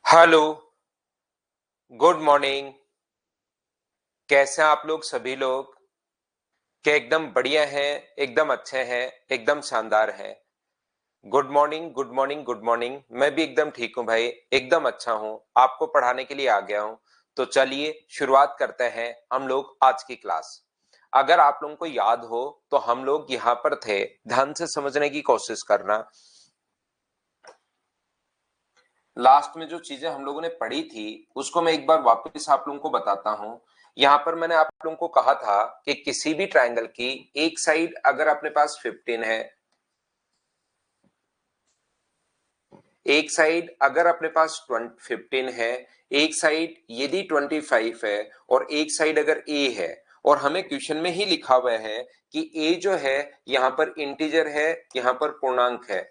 Hello, good morning. कैसे हैं आप लोग सभी लोग? क्या एकदम बढ़िया हैं, एकदम अच्छे हैं, एकदम शानदार हैं? Good morning, good morning, good morning. मैं भी एकदम ठीक हूं भाई, एकदम अच्छा हूं। आपको पढ़ाने के लिए आ गया हूं। तो चलिए शुरुआत करते हैं हम लोग आज की क्लास। अगर आप लोगों को याद हो तो हम लोग यहाँ पर थे, ध्यान से समझने की कोशिश करना। लास्ट में जो चीजें हम लोगों ने पढ़ी थी उसको मैं एक बार वापस आप लोगों को बताता हूं। यहां पर मैंने आप लोगों को कहा था कि किसी भी ट्रायंगल की एक साइड अगर अपने पास 15 है, एक साइड अगर अपने पास 15 है, एक साइड यदि 25 है और एक साइड अगर ए है, और हमें क्वेश्चन में ही लिखा हुआ है कि ए जो है यहां पर इंटीजर है, यहां पर पूर्णांक है।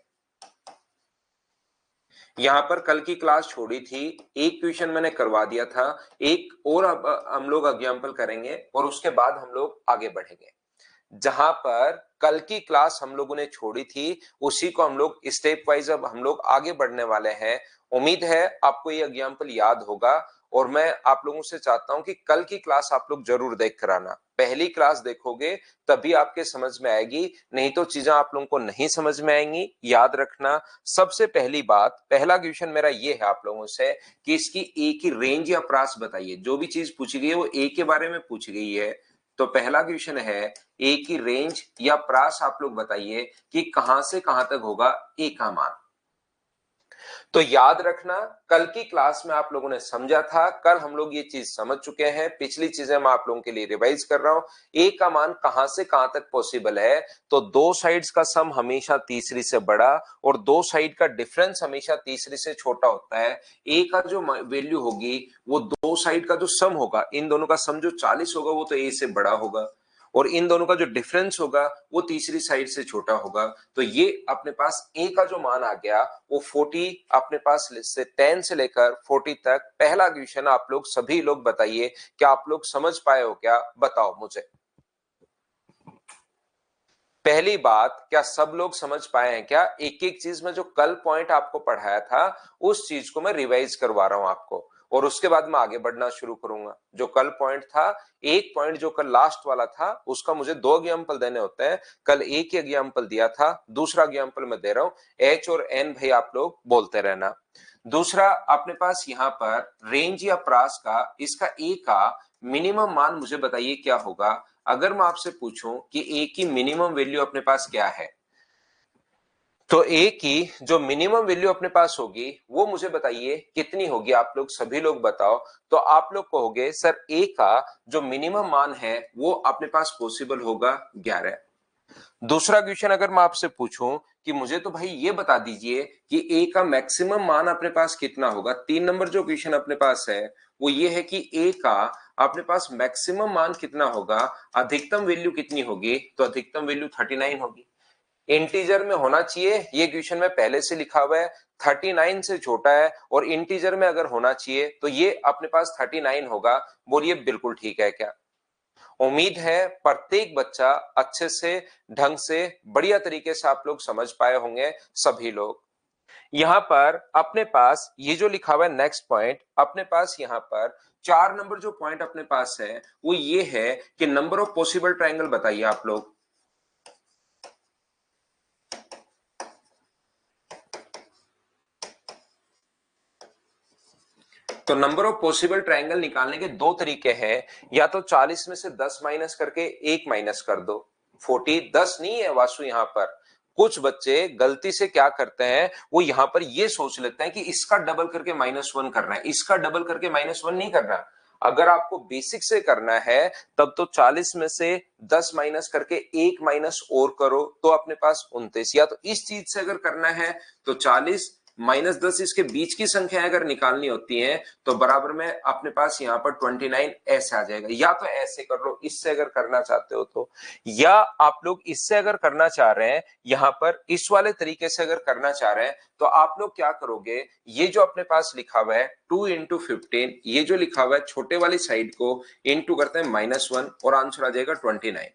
यहां पर कल की क्लास छोड़ी थी, एक क्वेश्चन मैंने करवा दिया था, एक और अब हम लोग एग्जाम्पल करेंगे और उसके बाद हम लोग आगे बढ़ेंगे। जहां पर कल की क्लास हम लोगों ने छोड़ी थी उसी को हम लोग स्टेप वाइज अब हम लोग आगे बढ़ने वाले हैं। उम्मीद है आपको ये एग्जाम्पल याद होगा, और मैं आप लोगों से चाहता हूं कि कल की क्लास आप लोग जरूर देख कर आना। पहली क्लास देखोगे तभी आपके समझ में आएगी, नहीं तो चीजें आप लोगों को नहीं समझ में आएंगी। याद रखना, सबसे पहली बात, पहला क्वेश्चन मेरा ये है आप लोगों से कि इसकी ए की रेंज या प्रास बताइए। जो भी चीज पूछी गई है वो ए के बारे में पूछी गई है। तो पहला क्वेश्चन है ए की रेंज या प्रास आप लोग बताइए कि कहां से कहां तक होगा ए का मान। तो याद रखना, कल की क्लास में आप लोगों ने समझा था, कल हम लोग ये चीज समझ चुके हैं। पिछली चीजें मैं आप लोगों के लिए रिवाइज कर रहा हूं। ए का मान कहां से कहां तक पॉसिबल है? तो दो साइड्स का सम हमेशा तीसरी से बड़ा और दो साइड का डिफरेंस हमेशा तीसरी से छोटा होता है। ए का जो वैल्यू होगी वो दो साइड का जो सम होगा, इन दोनों का सम जो 40 होगा वो तो ए से बड़ा होगा, और इन दोनों का जो डिफरेंस होगा वो तीसरी साइड से छोटा होगा। तो ये अपने पास ए का जो मान आ गया वो 40, अपने पास से 10 से लेकर 40 तक। पहला क्वेश्चन आप लोग सभी लोग बताइए, क्या आप लोग समझ पाए हो? क्या बताओ मुझे। पहली बात, क्या सब लोग समझ पाए हैं? क्या एक एक चीज में जो कल पॉइंट आपको पढ़ाया था उस चीज को मैं रिवाइज करवा रहा हूं आपको, और उसके बाद मैं आगे बढ़ना शुरू करूंगा। जो कल पॉइंट था, एक पॉइंट जो कल लास्ट वाला था उसका मुझे दो एग्जाम्पल देने होते हैं। कल एक ही एग्जाम्पल दिया था, दूसरा एग्जाम्पल मैं दे रहा हूं। एच और एन भाई आप लोग बोलते रहना। दूसरा अपने पास यहां पर रेंज या प्रास का, इसका ए का मिनिमम मान मुझे बताइए क्या होगा। अगर मैं आपसे पूछूं कि ए की मिनिमम वैल्यू अपने पास क्या है, तो ए की जो मिनिमम वैल्यू अपने पास होगी वो मुझे बताइए कितनी होगी। आप लोग सभी लोग बताओ। तो आप लोग कहोगे सर ए का जो मिनिमम मान है वो अपने पास पॉसिबल होगा 11। दूसरा क्वेश्चन अगर मैं आपसे पूछूं कि मुझे तो भाई ये बता दीजिए कि ए का मैक्सिमम मान अपने पास कितना होगा, 3 नंबर जो क्वेश्चन अपने पास है वो ये है कि ए का अपने पास मैक्सिमम मान कितना होगा, अधिकतम वैल्यू कितनी होगी। तो अधिकतम वैल्यू 39 होगी। इंटीजर में होना चाहिए, ये क्वेश्चन में पहले से लिखा हुआ है, 39 से छोटा है, और इंटीजर में अगर होना चाहिए तो ये अपने पास 39 होगा। बोलिए बिल्कुल ठीक है क्या? उम्मीद है प्रत्येक बच्चा अच्छे से, ढंग से, बढ़िया तरीके से आप लोग समझ पाए होंगे सभी लोग। यहां पर अपने पास ये जो लिखा हुआ है नेक्स्ट पॉइंट, अपने पास यहां पर 4 नंबर जो पॉइंट अपने पास है वो ये है कि नंबर ऑफ पॉसिबल ट्रायंगल बताइए आप लोग। तो नंबर ऑफ पॉसिबल ट्रायंगल निकालने के दो तरीके हैं, या तो 40 में से 10 माइनस करके 1 माइनस कर दो। 40 10 नहीं है वासु यहाँ पर। कुछ बच्चे गलती से क्या करते हैं, वो यहां पर ये सोच लेते हैं कि इसका डबल करके -1 करना है, इसका डबल करके -1 नहीं करना। अगर आपको बेसिक से करना है तब तो 40 में से 10 माइनस करके 1 माइनस और करो तो अपने पास 29। या तो इस चीज से अगर करना है तो 40 -10 इसके बीच की संख्या अगर निकालनी होती है तो बराबर में अपने पास यहाँ पर 29 ऐसे आ जाएगा। या तो ऐसे कर लो इससे अगर करना चाहते हो तो, या आप लोग इससे अगर करना चाह रहे हैं, यहां पर इस वाले तरीके से अगर करना चाह रहे हैं तो आप लोग क्या करोगे, ये जो अपने पास लिखा हुआ है 2 × 15, ये जो लिखा हुआ है छोटे वाली साइड को इंटू करते हैं -1 और आंसर आ जाएगा 29।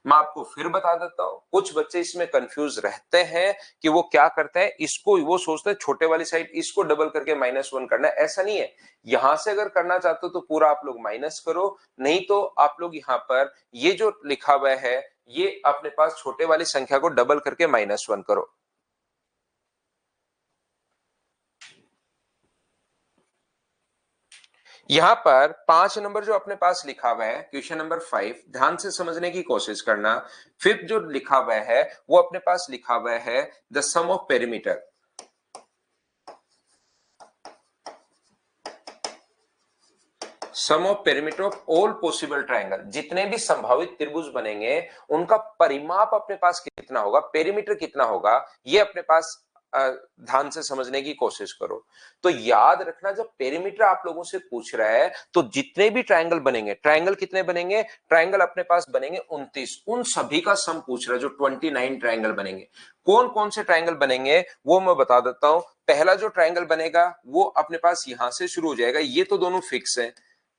मैं आपको फिर बता देता हूं, कुछ बच्चे इसमें कंफ्यूज रहते हैं कि वो क्या करते हैं, इसको वो सोचते हैं छोटे वाली साइड इसको डबल करके -1 करना है। ऐसा नहीं है। यहां से अगर करना चाहते हो तो पूरा आप लोग माइनस करो, नहीं तो आप लोग यहां पर ये जो लिखा हुआ है ये अपने पास छोटे वाली संख्या को डबल करके -1 करो। यहां पर 5 नंबर जो अपने पास लिखा हुआ है क्वेश्चन नंबर 5, ध्यान से समझने की कोशिश करना। 5th जो लिखा हुआ है वो अपने पास लिखा हुआ है the sum of perimeter. Sum of perimeter of all possible triangle, जितने भी संभावित त्रिभुज बनेंगे उनका परिमाप अपने पास कितना होगा, पेरीमीटर कितना होगा, ये अपने पास ध्यान से समझने की कोशिश करो। तो याद रखना जब पेरीमीटर आप लोगों से पूछ रहा है तो जितने भी ट्रायंगल बनेंगे, ट्रायंगल कितने बनेंगे, ट्रायंगल अपने पास बनेंगे 29, उन सभी का सम पूछ रहा है। जो 29 ट्रायंगल बनेंगे, कौन कौन से ट्रायंगल बनेंगे वो मैं बता देता हूं। पहला जो ट्रायंगल बनेगा वो अपने पास यहां से शुरू हो जाएगा, ये तो दोनों फिक्स है,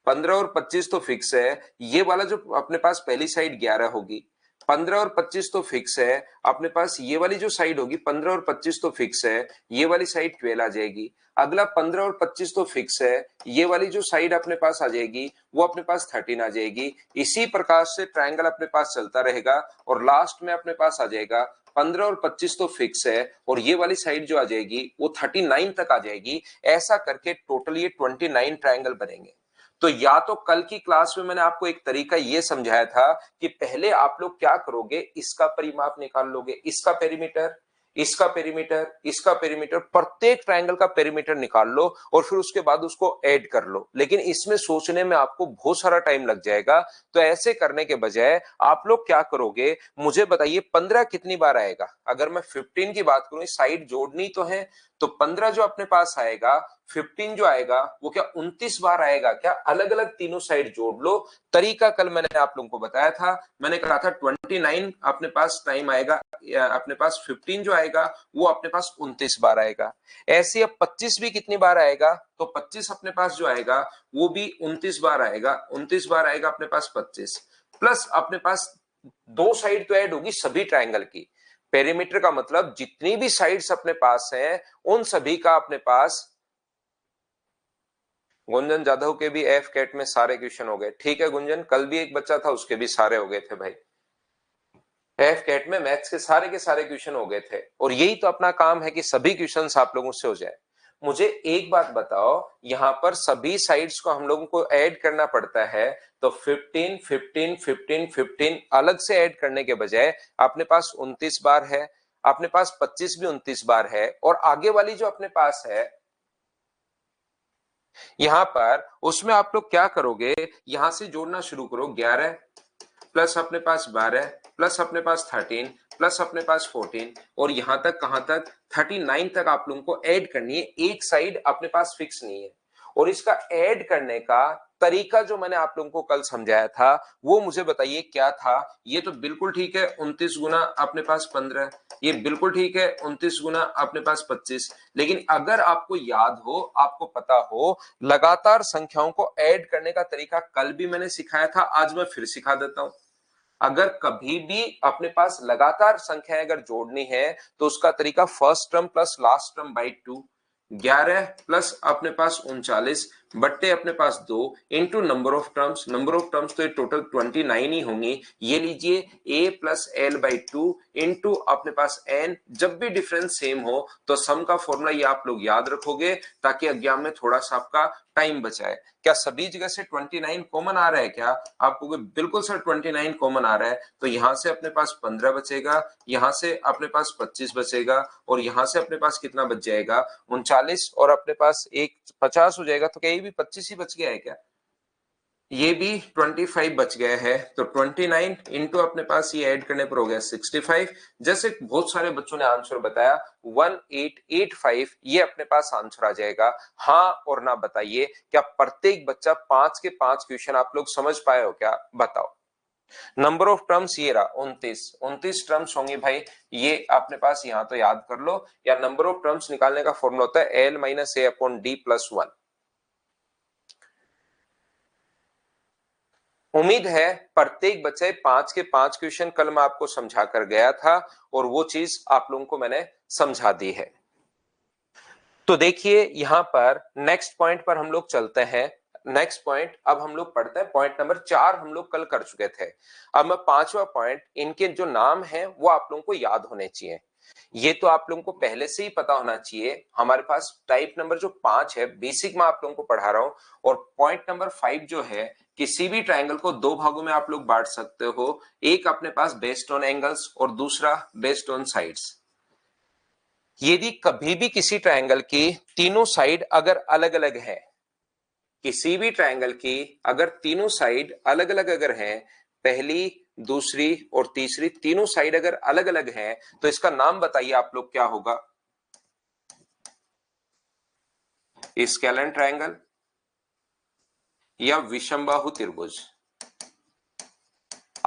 15 और 25 तो फिक्स है। ये वाला जो अपने पास पहली साइड 11 होगी, 15 और 25 तो फिक्स है। अपने पास ये वाली जो साइड होगी 15 और 25 तो फिक्स है, ये वाली साइड 12 आ जाएगी। अगला 15 और 25 तो फिक्स है, ये वाली जो साइड अपने पास आ जाएगी वो अपने पास 13 आ जाएगी। इसी प्रकार से ट्रायंगल अपने पास चलता रहेगा और लास्ट में अपने पास आ जाएगा 15 और 25 तो फिक्स है और ये वाली साइड जो आ जाएगी वो 39 तक आ जाएगी। ऐसा करके टोटल ये 29 ट्रायंगल बनेंगे। तो या तो कल की क्लास में मैंने आपको एक तरीका ये समझाया था कि पहले आप लोग क्या करोगे, इसका परिमाप निकाल लोगे, इसका पेरीमीटर, इसका पेरीमीटर, इसका पेरीमीटर, प्रत्येक ट्रायंगल का पेरीमीटर निकाल लो और फिर उसके बाद उसको ऐड कर लो। लेकिन इसमें सोचने में आपको बहुत सारा टाइम लग जाएगा। तो ऐसे करने के बजाय आप लोग क्या करोगे, मुझे बताइए 15 कितनी बार आएगा। अगर मैं 15 की बात करूं, साइड जोड़नी तो है, तो 15 जो अपने पास आएगा, 15 जो आएगा वो क्या 29 बार आएगा क्या। अलग अलग तीनों साइड जोड़ लो। तरीका कल मैंने आप लोगों को बताया था, मैंने कहा था 29 अपने पास टाइम आएगा, अपने पास 15 जो आएगा वो अपने पास 29 बार आएगा। ऐसे अब 25 भी कितनी बार आएगा, तो 25 अपने पास जो आएगा वो भी 29 बार आएगा। 29 बार आएगा अपने पास 25, प्लस अपने पास दो साइड तो ऐड होगी सभी ट्रायंगल की। पेरीमीटर का मतलब जितनी भी साइड्स अपने पास हैं उन सभी का अपने पास। गुंजन जाधव के भी एफ कैट में सारे क्वेश्चन हो गए। ठीक है गुंजन, कल भी एक बच्चा था उसके भी सारे हो गए थे भाई। एफ कैट में मैथ्स के सारे क्वेश्चन हो गए थे और यही तो अपना काम है कि सभी क्वेश्चंस आप लोगों से हो जाए। मुझे एक बात बताओ, यहां पर सभी साइड्स को हम लोगों को ऐड करना पड़ता है, तो 15 15 15 15 अलग से ऐड करने के बजाय अपने पास 29 बार है, अपने पास 25 भी 29 बार है, और आगे वाली जो अपने पास है यहां पर, उसमें आप लोग क्या करोगे, यहां से जोड़ना शुरू करो। 11 प्लस अपने पास 12 प्लस अपने पास 13 प्लस अपने पास 14 और यहां तक कहां तक 39 तक आप लोगों को ऐड करनी है। एक साइड अपने पास फिक्स नहीं है और इसका ऐड करने का तरीका जो मैंने आप लोगों को कल समझाया था वो मुझे बताइए क्या था। ये तो बिल्कुल ठीक है, 29 गुना अपने पास 15, ये बिल्कुल ठीक है 29 गुना अपने पास 25। लेकिन अगर आपको याद हो, आपको पता हो, लगातार संख्याओं को ऐड करने का तरीका कल भी मैंने सिखाया था, आज मैं फिर सिखा देता हूं। अगर कभी भी अपने पास लगातार संख्याएं अगर जोड़नी है तो उसका तरीका first term plus last term by 2, 11 plus अपने पास 39 बट्टे अपने पास 2 इंटू नंबर ऑफ टर्म्स तो ये टोटल 29 ही होंगी। ये लीजिए a plus L by 2 into अपने पास n। जब भी डिफरेंस सेम हो तो सम का फॉर्मूला ये आप लोग याद रखोगे ताकि एग्जाम में थोड़ा सा आपका टाइम बचाए। क्या सभी जगह से 29 कॉमन आ रहा है? क्या आपको बिल्कुल सर 29 कॉमन आ रहा है, तो यहां से अपने पास 15 बचेगा, यहां से अपने पास 25 बचेगा और यहां से अपने पास कितना बच जाएगा? 39 और अपने पास एक 50 हो जाएगा। तो क्या ये भी 25 ही बच गया है क्या? ये भी 25 बच गया है। तो 29 इंटू अपने पास ये ऐड करने पर हो गया 65। जैसे बहुत सारे बच्चों ने आंसर बताया 1885, ये अपने पास आंसर आ जाएगा। हाँ और ना बताइए, क्या प्रत्येक बच्चा 5 के 5 क्वेश्चन आप लोग समझ पाए हो क्या? बताओ। नंबर ऑफ टर्म्स ये रहा 29 टर्म्स होंगे भाई। ये अपने पास यहां तो याद कर लो, या नंबर ऑफ टर्म्स निकालने का फॉर्मूला होता है एल माइनस ए अपॉन डी प्लस 1। उम्मीद है प्रत्येक बच्चे 5 के 5 क्वेश्चन कल मैं आपको समझा कर गया था और वो चीज आप लोगों को मैंने समझा दी है। तो देखिए यहां पर नेक्स्ट पॉइंट पर हम लोग चलते हैं। नेक्स्ट पॉइंट अब हम लोग पढ़ते हैं, पॉइंट नंबर 4 हम लोग कल कर चुके थे। अब मैं 5वां पॉइंट, इनके जो नाम है वो आप लोगों को याद होने चाहिए। ये तो आप लोगों को पहले से ही पता होना चाहिए। हमारे पास टाइप नंबर जो 5 है बेसिक में आप लोगों को पढ़ा रहा हूं। और पॉइंट नंबर 5 जो है, किसी भी ट्रायंगल को दो भागों में आप लोग बांट सकते हो। एक अपने पास बेस्ड ऑन एंगल्स और दूसरा बेस्ड ऑन साइड्स। यदि कभी भी किसी ट्रायंगल की तीनों साइड अगर अलग अलग है, किसी भी ट्रायंगल की अगर तीनों साइड अलग अलग अगर हैं, पहली दूसरी और तीसरी तीनों साइड अगर अलग अलग हैं, तो इसका नाम बताइए आप लोग क्या होगा? स्केलन ट्रायंगल या विषमबाहु त्रिभुज।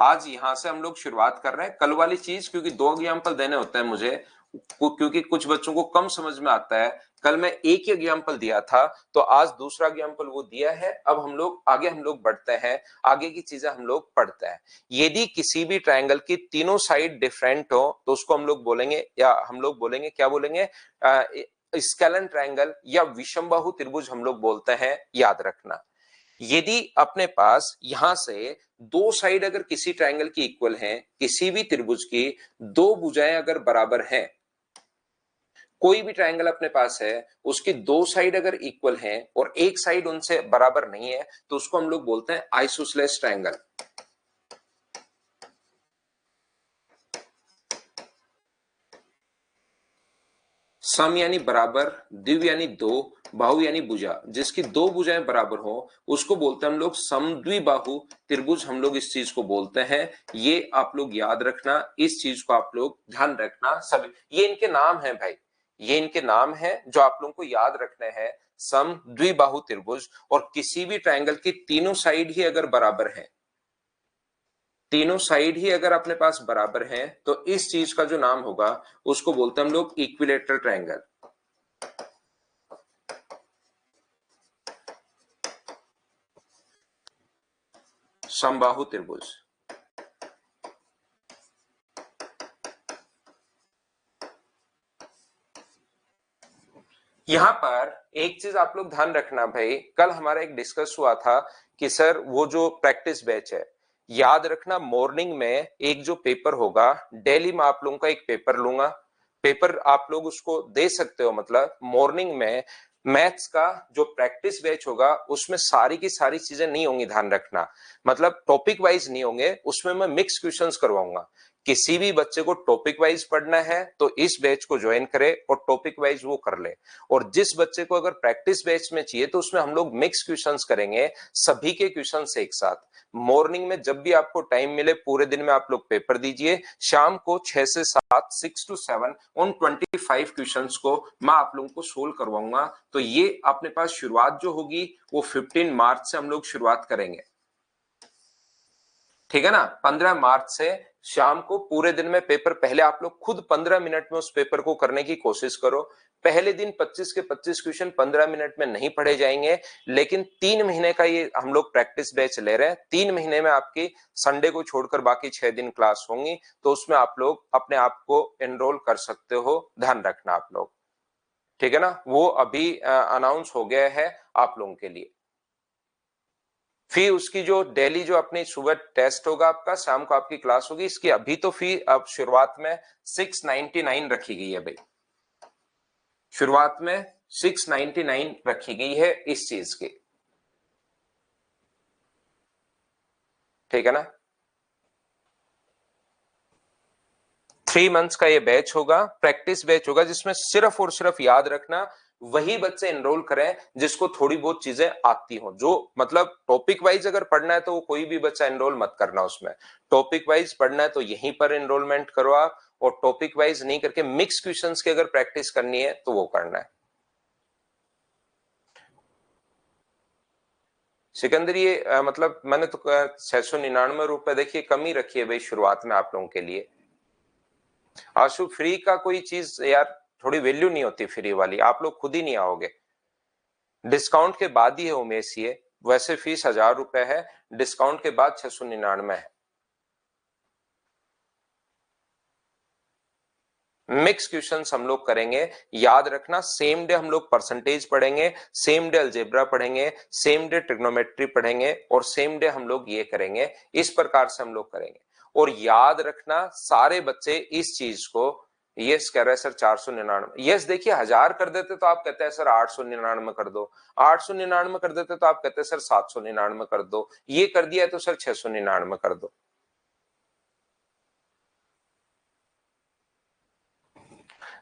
आज यहां से हम लोग शुरुआत कर रहे हैं। कल वाली चीज क्योंकि 2 एग्जाम्पल देने होते हैं मुझे, क्योंकि कुछ बच्चों को कम समझ में आता है। कल मैं एक ही एग्जाम्पल दिया था, तो आज दूसरा एग्जाम्पल वो दिया है। अब हम लोग आगे बढ़ते हैं, आगे की चीजें हम लोग पढ़ते हैं। यदि किसी भी ट्रायंगल की तीनों साइड डिफरेंट हो तो उसको हम लोग बोलेंगे, या हम लोग बोलेंगे क्या बोलेंगे? स्केलन ट्रायंगल या विषमबाहु त्रिभुज हम लोग बोलते हैं, याद रखना। यदि अपने पास यहां से दो साइड अगर किसी ट्रायंगल की इक्वल हैं, किसी भी त्रिभुज की दो भुजाएं अगर बराबर हैं, कोई भी ट्रायंगल अपने पास है उसकी दो साइड अगर इक्वल हैं और एक साइड उनसे बराबर नहीं है, तो उसको हम लोग बोलते हैं आइसोसेलेस ट्रायंगल। सम यानी बराबर, द्विव यानी दो, बाहु यानी भुजा। जिसकी दो भुजाएं बराबर हो उसको बोलते हैं हम लोग समद्विबाहु त्रिभुज, हम लोग इस चीज को बोलते हैं। ये आप लोग याद रखना, इस चीज को आप लोग ध्यान रखना। सभी ये इनके नाम हैं भाई, ये इनके नाम हैं जो आप लोगों को याद रखने हैं। सम द्विबाहु त्रिभुज। और किसी भी ट्रायंगल की तीनों साइड ही अगर बराबर हैं, तीनों साइड ही अगर अपने पास बराबर हैं, तो इस चीज का जो नाम होगा उसको बोलते हैं हम लोग इक्विलेटरल ट्रायंगल, समबाहु त्रिभुज। यहां पर एक चीज आप लोग ध्यान रखना भाई, कल हमारा एक डिस्कस हुआ था कि सर वो जो प्रैक्टिस बैच है, याद रखना मॉर्निंग में एक जो पेपर होगा, डेली में आप लोगों का एक पेपर लूंगा। पेपर आप लोग उसको दे सकते हो, मतलब मॉर्निंग में मैथ्स का जो प्रैक्टिस बैच होगा उसमें सारी की सारी चीजें नहीं होंगी, ध्यान रखना। मतलब टॉपिक वाइज नहीं होंगे, उसमें मैं मिक्स क्वेश्चंस करवाऊंगा। किसी भी बच्चे को टॉपिक वाइज पढ़ना है तो इस बैच को ज्वाइन करे और टॉपिक वाइज वो कर ले। और जिस बच्चे को अगर प्रैक्टिस बैच में चाहिए तो उसमें हम लोग मिक्स क्वेश्चंस करेंगे, सभी के क्वेश्चंस एक साथ। मॉर्निंग में जब भी आपको टाइम मिले पूरे दिन में आप लोग पेपर दीजिए, शाम को 6 से 7, 6 to 7 उन 25 क्वेश्चंस को मैं आप लोगों को सोल्व करवाऊंगा। तो ये अपने पास शुरुआत जो होगी वो 15 मार्च से हम लोग शुरुआत करेंगे, ठीक है ना? 15 मार्च से शाम को पूरे दिन में पेपर, पहले आप लोग खुद 15 मिनट में उस पेपर को करने की कोशिश करो। पहले दिन 25 के 25 क्वेश्चन 15 मिनट में नहीं पढ़े जाएंगे, लेकिन 3 महीने का ये हम लोग प्रैक्टिस बैच ले रहे हैं। 3 महीने में आपकी संडे को छोड़कर बाकी 6 दिन क्लास होंगी, तो उसमें आप लोग अपने आप को एनरोल कर सकते हो, ध्यान रखना आप लोग, ठीक है ना, वो अभी अनाउंस हो गया है आप लोगों के लिए। फी उसकी जो डेली जो अपनी सुबह टेस्ट होगा आपका, शाम को आपकी क्लास होगी, इसकी अभी तो फी अब शुरुआत में 699 रखी गई है भाई, शुरुआत में 699 रखी गई है इस चीज की, ठीक है ना। 3 मंथ्स का ये बैच होगा, प्रैक्टिस बैच होगा, जिसमें सिर्फ और सिर्फ याद रखना वही बच्चे एनरोल करें जिसको थोड़ी बहुत चीजें आती हो। जो मतलब टॉपिक वाइज अगर पढ़ना है तो कोई भी बच्चा एनरोल मत करना उसमें, टॉपिक वाइज पढ़ना है तो यहीं पर एनरोलमेंट करो आप, और टॉपिक वाइज नहीं करके मिक्स क्वेश्चंस की अगर प्रैक्टिस करनी है तो वो करना है। सिकंदर ये मतलब मैंने तो 699 रुपए देखिए कम ही रखी है भाई शुरुआत में आप लोगों के लिए। आशु फ्री का कोई चीज यार थोड़ी वैल्यू नहीं होती फ्री वाली, आप लोग खुद ही नहीं आओगे, डिस्काउंट के बाद ही है उमेश ये, वैसे फीस 1000 रुपए है, डिस्काउंट के बाद 699 है। मिक्स क्वेश्चंस हम लोग करेंगे, याद रखना सेम डे हम लोग परसेंटेज पढ़ेंगे, सेम डे अलजेब्रा पढ़ेंगे, सेम डे ट्रिग्नोमेट्री पढ़ेंगे, और सेम डे हम लोग ये करेंगे, इस प्रकार से हम लोग करेंगे। और याद रखना सारे बच्चे इस चीज को, यस कह रहे हैं सर 499, यस देखिए 1000 कर देते तो आप कहते हैं सर 899 कर दो, 899 कर देते तो आप कहते हैं सर 799 कर दो, ये कर दिया है तो सर 699 कर दो।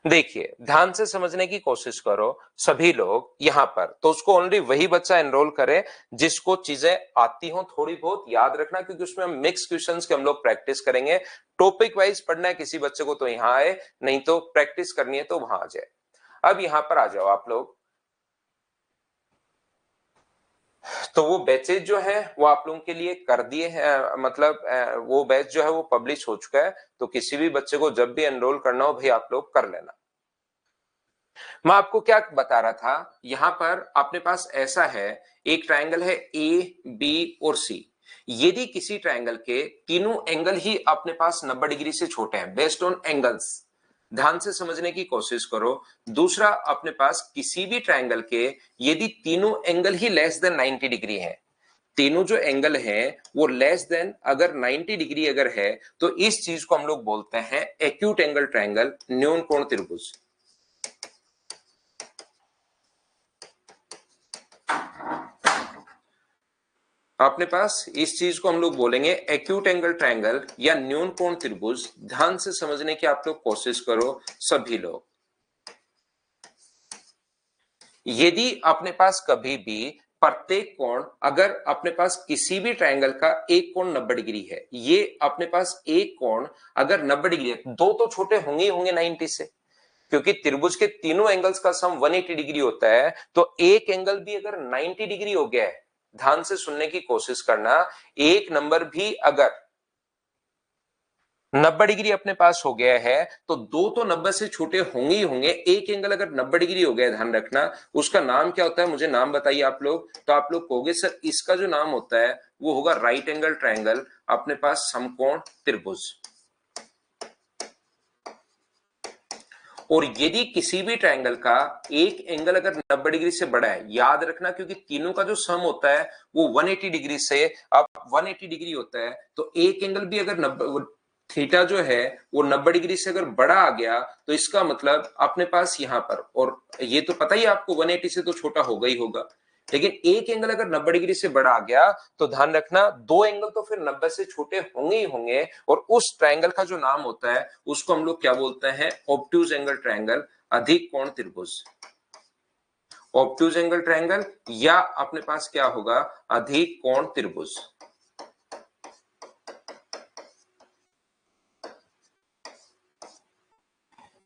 देखिए ध्यान से समझने की कोशिश करो सभी लोग यहां पर, तो उसको ओनली वही बच्चा एनरोल करे जिसको चीजें आती हो थोड़ी बहुत, याद रखना क्योंकि उसमें हम मिक्स क्वेश्चंस के हम लोग प्रैक्टिस करेंगे। टॉपिक वाइज पढ़ना है किसी बच्चे को तो यहाँ आए, नहीं तो प्रैक्टिस करनी है तो वहां आ जाए। अब यहां पर आ जाओ आप लोग, तो वो बैचेज जो है वो आप लोगों के लिए कर दिए हैं, मतलब वो बैच जो है वो पब्लिश हो चुका है, तो किसी भी बच्चे को जब भी एनरोल करना हो भाई आप लोग कर लेना। मैं आपको क्या बता रहा था, यहां पर अपने पास ऐसा है, एक ट्रायंगल है ए बी और सी, यदि किसी ट्रायंगल के तीनों एंगल ही अपने पास 90 डिग्री से छोटे हैं, बेस्ड ऑन एंगल्स, ध्यान से समझने की कोशिश करो। दूसरा अपने पास किसी भी ट्रायंगल के यदि तीनों एंगल ही लेस देन 90 डिग्री है, तीनों जो एंगल है वो लेस देन अगर 90 डिग्री अगर है, तो इस चीज को हम लोग बोलते हैं एक्यूट एंगल ट्रायंगल, न्यून कोण त्रिभुज। अपने पास इस चीज को हम लोग बोलेंगे एक्यूट एंगल ट्रायंगल या न्यून कोण त्रिभुज। ध्यान से समझने की आप लोग कोशिश करो सभी लोग। यदि अपने पास कभी भी प्रत्येक कोण, अगर अपने पास किसी भी ट्रायंगल का एक कोण 90 डिग्री है, ये अपने पास एक कोण अगर 90 डिग्री है, दो तो छोटे होंगे ही होंगे 90 से, क्योंकि त्रिभुज के तीनों एंगल्स का सम 180 डिग्री होता है, तो एक एंगल भी अगर 90 डिग्री हो गया है, ध्यान से सुनने की कोशिश करना, एक नंबर भी अगर 90 डिग्री अपने पास हो गया है तो दो तो 90 से छोटे होंगे ही होंगे, एक एंगल अगर 90 डिग्री हो गया, ध्यान रखना उसका नाम क्या होता है, मुझे नाम बताइए आप लोग, तो आप लोग कहोगे सर इसका जो नाम होता है वो होगा राइट एंगल ट्रायंगल, अपने पास समकोण त्रिभुज। और यदि किसी भी ट्रायंगल का एक एंगल अगर 90 डिग्री से बड़ा है, याद रखना क्योंकि तीनों का जो सम होता है वो 180 डिग्री से, अब 180 डिग्री होता है, तो एक एंगल भी अगर 90 थीटा जो है वो 90 डिग्री से अगर बड़ा आ गया, तो इसका मतलब अपने पास यहां पर, और ये तो पता ही आपको 180 से तो छोटा होगा ही होगा, लेकिन एक एंगल अगर 90 डिग्री से बड़ा आ गया तो ध्यान रखना दो एंगल तो फिर 90 से छोटे होंगे ही होंगे, और उस ट्रायंगल का जो नाम होता है उसको हम लोग क्या बोलते हैं, ऑब्ट्यूज एंगल ट्रायंगल, अधिक कोण त्रिभुज। ऑब्ट्यूज एंगल ट्रायंगल या अपने पास क्या होगा, अधिक कोण त्रिभुज।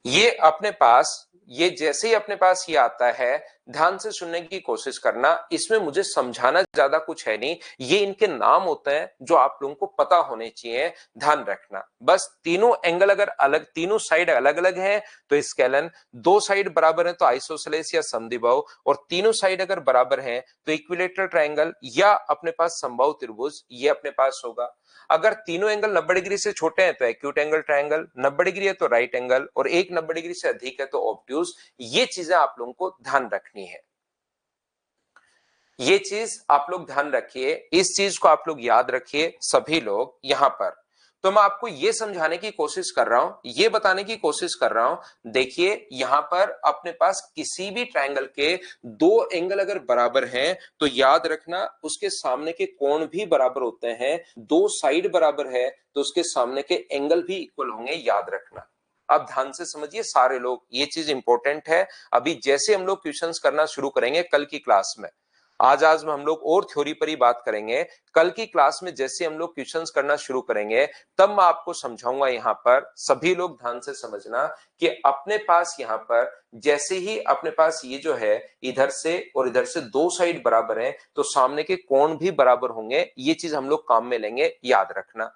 ये अपने पास, ये जैसे ही अपने पास ये आता है ध्यान से सुनने की कोशिश करना, इसमें मुझे समझाना ज्यादा कुछ है नहीं, ये इनके नाम होते हैं जो आप लोगों को पता होने चाहिए, ध्यान रखना। बस तीनों एंगल अगर अलग, तीनों साइड अलग अलग हैं तो स्केलन, दो साइड बराबर है तो आइसोसेलेस या समद्विबाहु, और तीनों साइड अगर बराबर हैं तो इक्विलेटरल ट्रायंगल या अपने पास समबाहु त्रिभुज ये अपने पास होगा। अगर तीनों एंगल 90 डिग्री से छोटे हैं तो एक्यूट एंगल ट्रायंगल, 90 डिग्री है तो राइट एंगल, और एक 90 डिग्री से अधिक है तो ऑब्ट्यूज। ये चीजें आप लोगों को ध्यान रखनी है, ये चीज आप लोग ध्यान रखिए, इस चीज को आप लोग याद रखिए सभी लोग यहां पर। तो मैं आपको ये समझाने की कोशिश कर रहा हूं, ये बताने की कोशिश कर रहा हूं, देखिए यहां पर अपने पास किसी भी ट्रायंगल के दो एंगल अगर बराबर हैं तो याद रखना उसके सामने के कोण भी बराबर होते हैं, दो साइड बराबर है तो उसके सामने के एंगल भी इक्वल होंगे, याद रखना। अब ध्यान से समझिए सारे लोग, ये चीज इंपॉर्टेंट है। अभी जैसे हम लोग क्वेश्चंस करना शुरू करेंगे कल की क्लास में, आज में हम लोग और थ्योरी पर ही बात करेंगे, कल की क्लास में जैसे हम लोग क्वेश्चंस करना शुरू करेंगे तब मैं आपको समझाऊंगा। यहां पर सभी लोग ध्यान से समझना कि अपने पास यहां पर जैसे ही अपने पास ये जो है इधर से और इधर से दो साइड बराबर हैं तो सामने के कोण भी बराबर होंगे, ये चीज हम लोग काम में लेंगे, याद रखना।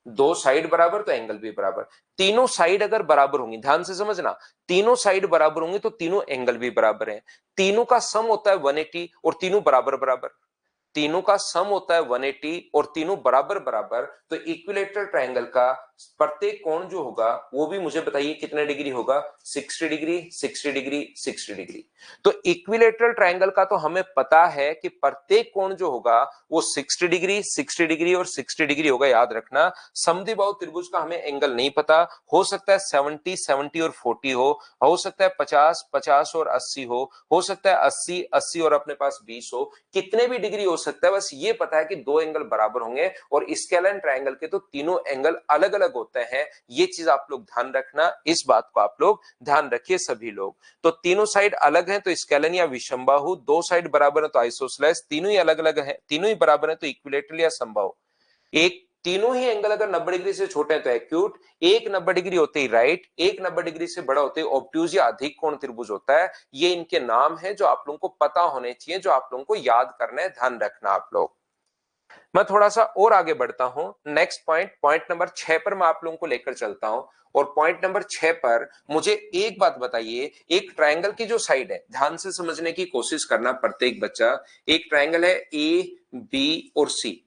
दो साइड बराबर तो एंगल भी बराबर, तीनों साइड अगर बराबर होंगी, ध्यान से समझना, तीनों साइड बराबर होंगी तो तीनों एंगल भी बराबर हैं। तीनों का सम होता है 180 और तीनों बराबर बराबर, तीनों का सम होता है 180 और तीनों बराबर बराबर, तो इक्विलेटरल ट्रायंगल का प्रत्येक कोण जो होगा वो भी मुझे बताइए कितने डिग्री होगा, 60 डिग्री, 60 डिग्री, 60 डिग्री। तो इक्विलेटरल ट्रायंगल का तो हमें पता है कि प्रत्येक कोण जो होगा वो 60 डिग्री, 60 डिग्री और 60 डिग्री होगा, याद रखना। समद्विबाहु त्रिभुज का हमें एंगल नहीं पता, हो सकता है 70, 70 और 40 हो सकता है 50, 50 और 80 हो सकता है 80, 80 और अपने पास 20 हो, कितने भी डिग्री हो सकता है, बस ये पता है कि दो एंगल बराबर होंगे और स्केलर ट्रायंगल के तो तीनों एंगल अलग अलग होते हैं, ये चीज आप लोग ध्यान रखना, इस बात को आप लोग ध्यान रखिए सभी लोग। तो तीनों साइड अलग हैं तो स्केलन या विषमबाहु, दो साइड बराबर है तो आइसोसेलेस, तीनों ही अलग अलग है, तीनों ही बराबर है तो इक्विलेटरल या समबाहु। एक तीनों ही एंगल अगर 90 डिग्री से छोटे हैं तो एक्यूट, एक 90 डिग्री होते ही राइट, एक 90 डिग्री से बड़ा होते ही ऑब्ट्यूज या अधिक कोण त्रिभुज होता है। ये इनके नाम है जो आप लोगों को पता होने चाहिए, जो आप लोगों को याद करना है, ध्यान रखना आप लोग। मैं थोड़ा सा और आगे बढ़ता हूं, नेक्स्ट पॉइंट, पॉइंट नंबर 6 पर मैं आप लोगों को लेकर चलता हूं। और पॉइंट नंबर 6 पर मुझे एक बात बताइए, एक ट्रायंगल की जो साइड है, ध्यान से समझने की कोशिश करना प्रत्येक बच्चा। एक ट्रायंगल है ए बी और सी,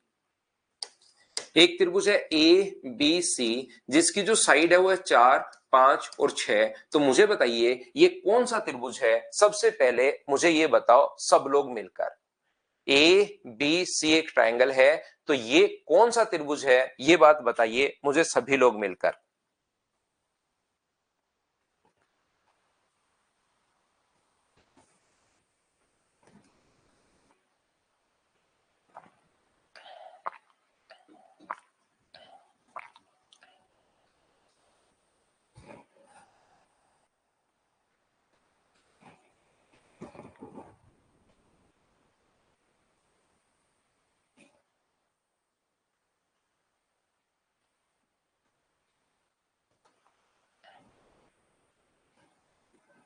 एक त्रिभुज है ए बी सी जिसकी जो साइड है वो है 4, 5 और 6। तो मुझे बताइए ये कौन सा त्रिभुज है, सबसे पहले मुझे ये बताओ सब लोग मिलकर। ए बी सी एक ट्रायंगल है तो ये कौन सा त्रिभुज है, ये बात बताइए मुझे सभी लोग मिलकर।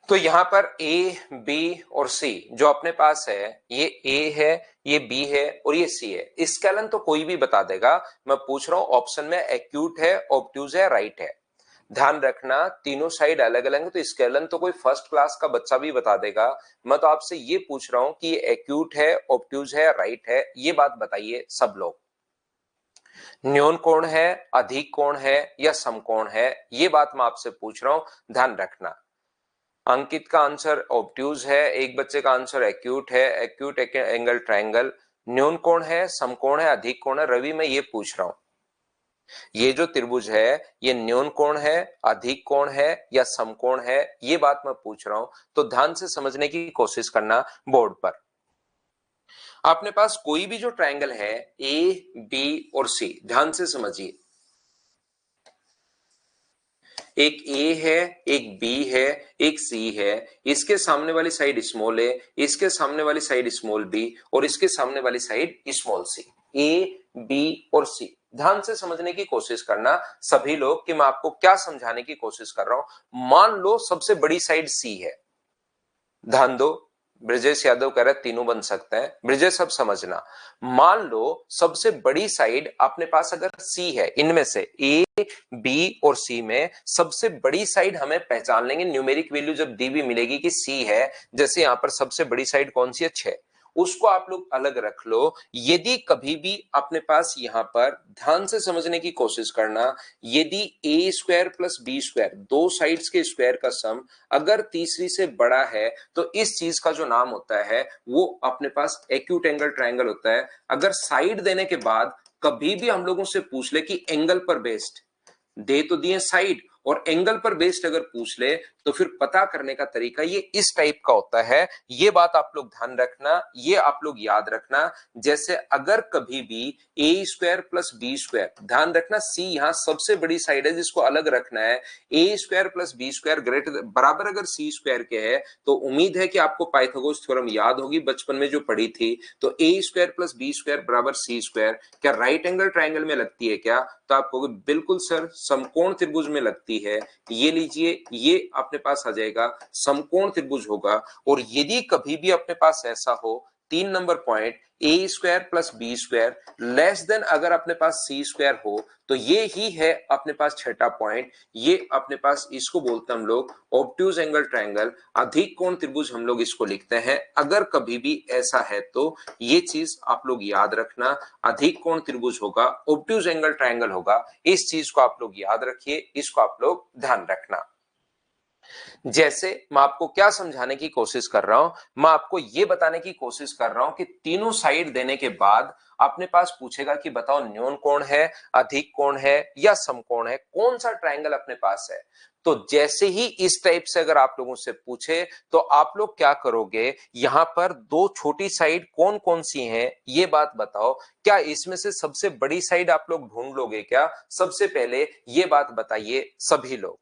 तो यहां पर ए बी और सी जो अपने पास है, ये ए है, ये बी है और ये सी है। स्केलन तो कोई भी बता देगा, मैं पूछ रहा हूं ऑप्शन में एक्यूट है, ऑब्ट्यूज है, राइट है। ध्यान रखना तीनों साइड अलग अलग है तो स्केलन तो कोई फर्स्ट क्लास का बच्चा भी बता देगा। मैं तो आपसे ये पूछ रहा हूं कि ये एक्यूट है, ऑब्ट्यूज है, राइट है, ये बात बताइए सब लोग। न्यून कोण है, अधिक कोण है या समकोण है, ये बात मैं आपसे पूछ रहा हूं, ध्यान रखना। अंकित का आंसर ऑब्ट्यूज है, एक बच्चे का आंसर एक्यूट है, एक्यूट एंगल ट्रायंगल। न्यून कोण है, समकोण है, अधिक कोण है, रवि मैं ये पूछ रहा हूं, ये जो त्रिभुज है ये न्यून कोण है, अधिक कोण है या समकोण है, ये बात मैं पूछ रहा हूं। तो ध्यान से समझने की कोशिश करना बोर्ड पर। अपने पास कोई भी जो ट्रायंगल है ए बी और सी, ध्यान से समझिए, एक ए है, एक बी है, एक सी है, इसके सामने वाली साइड स्मॉल है, इसके सामने वाली साइड स्मॉल बी और इसके सामने वाली side small C. A B और सी, ध्यान से समझने की कोशिश करना सभी लोग कि मैं आपको क्या समझाने की कोशिश कर रहा हूं। मान लो सबसे बड़ी साइड सी है, ध्यान दो, ब्रिजेश यादव कह रहे हैं तीनों बन सकते हैं। ब्रिजेश अब समझना, मान लो सबसे बड़ी साइड अपने पास अगर सी है, इनमें से ए बी और सी में सबसे बड़ी साइड हमें पहचान लेंगे, न्यूमेरिक वैल्यू जब दी हुई मिलेगी कि सी है, जैसे यहां पर सबसे बड़ी साइड कौन सी है 6, उसको आप लोग अलग रख लो। यदि कभी भी अपने पास यहां पर ध्यान से समझने की कोशिश करना, यदि ए स्क्वायर प्लस बी स्क्वायर दो साइड्स के स्क्वायर का सम अगर तीसरी से बड़ा है तो इस चीज का जो नाम होता है वो अपने पास एक्यूट एंगल ट्रायंगल होता है। अगर साइड देने के बाद कभी भी हम लोगों से पूछ ले कि एंगल पर बेस्ड, दे तो दिए साइड और एंगल पर बेस्ड अगर पूछ ले तो फिर पता करने का तरीका ये इस टाइप का होता है। ये बात आप लोग ध्यान रखना, ये आप लोग याद रखना। जैसे अगर कभी भी ए स्क्वायर प्लस बी स्क्वायर, ध्यान रखना सी यहां सबसे बड़ी साइड है जिसको अलग रखना है, a square plus B square greater बराबर अगर सी स्क्वायर के है तो उम्मीद है कि आपको पाइथागोरस थ्योरम याद होगी बचपन में जो पढ़ी थी। तो a square plus B square बराबर सी स्क्वायर क्या राइट एंगल ट्राइंगल में लगती है क्या? तो आप कहोगे बिल्कुल सर समकोण त्रिभुज में लगती है। ये लीजिए, ये अपने पास आ जाएगा समकोण त्रिभुज होगा। और यदि कभी भी अपने पास ऐसा हो 3 number point A square plus B square less than अगर अपने पास सी स्क्वायर हो तो ये ही है अपने पास छठा पॉइंट। ये अपने पास इसको बोलते हैं हम लोग ऑब्ट्यूज एंगल ट्रायंगल, अधिक कोण त्रिभुज हम लोग इसको लिखते हैं। अगर कभी भी ऐसा है तो ये चीज आप लोग याद रखना, अधिक कोण त्रिभुज होगा, ऑब्ट्यूज एंगल ट्रायंगल होगा। इस चीज को आप लोग याद रखिए, इसको आप लोग ध्यान रखना। जैसे मैं आपको क्या समझाने की कोशिश कर रहा हूं, मैं आपको यह बताने की कोशिश कर रहा हूं कि तीनों साइड देने के बाद अपने पास पूछेगा कि बताओ न्यून कोण है, अधिक कोण है या समकोण है, कौन सा ट्रायंगल अपने पास है। तो जैसे ही इस टाइप से अगर आप लोगों से पूछे तो आप लोग क्या करोगे, यहां पर दो छोटी साइड कौन कौन सी हैं ये बात बताओ। क्या इसमें से सबसे बड़ी साइड आप लोग ढूंढ लोगे क्या? सबसे पहले ये बात बताइए सभी लोग।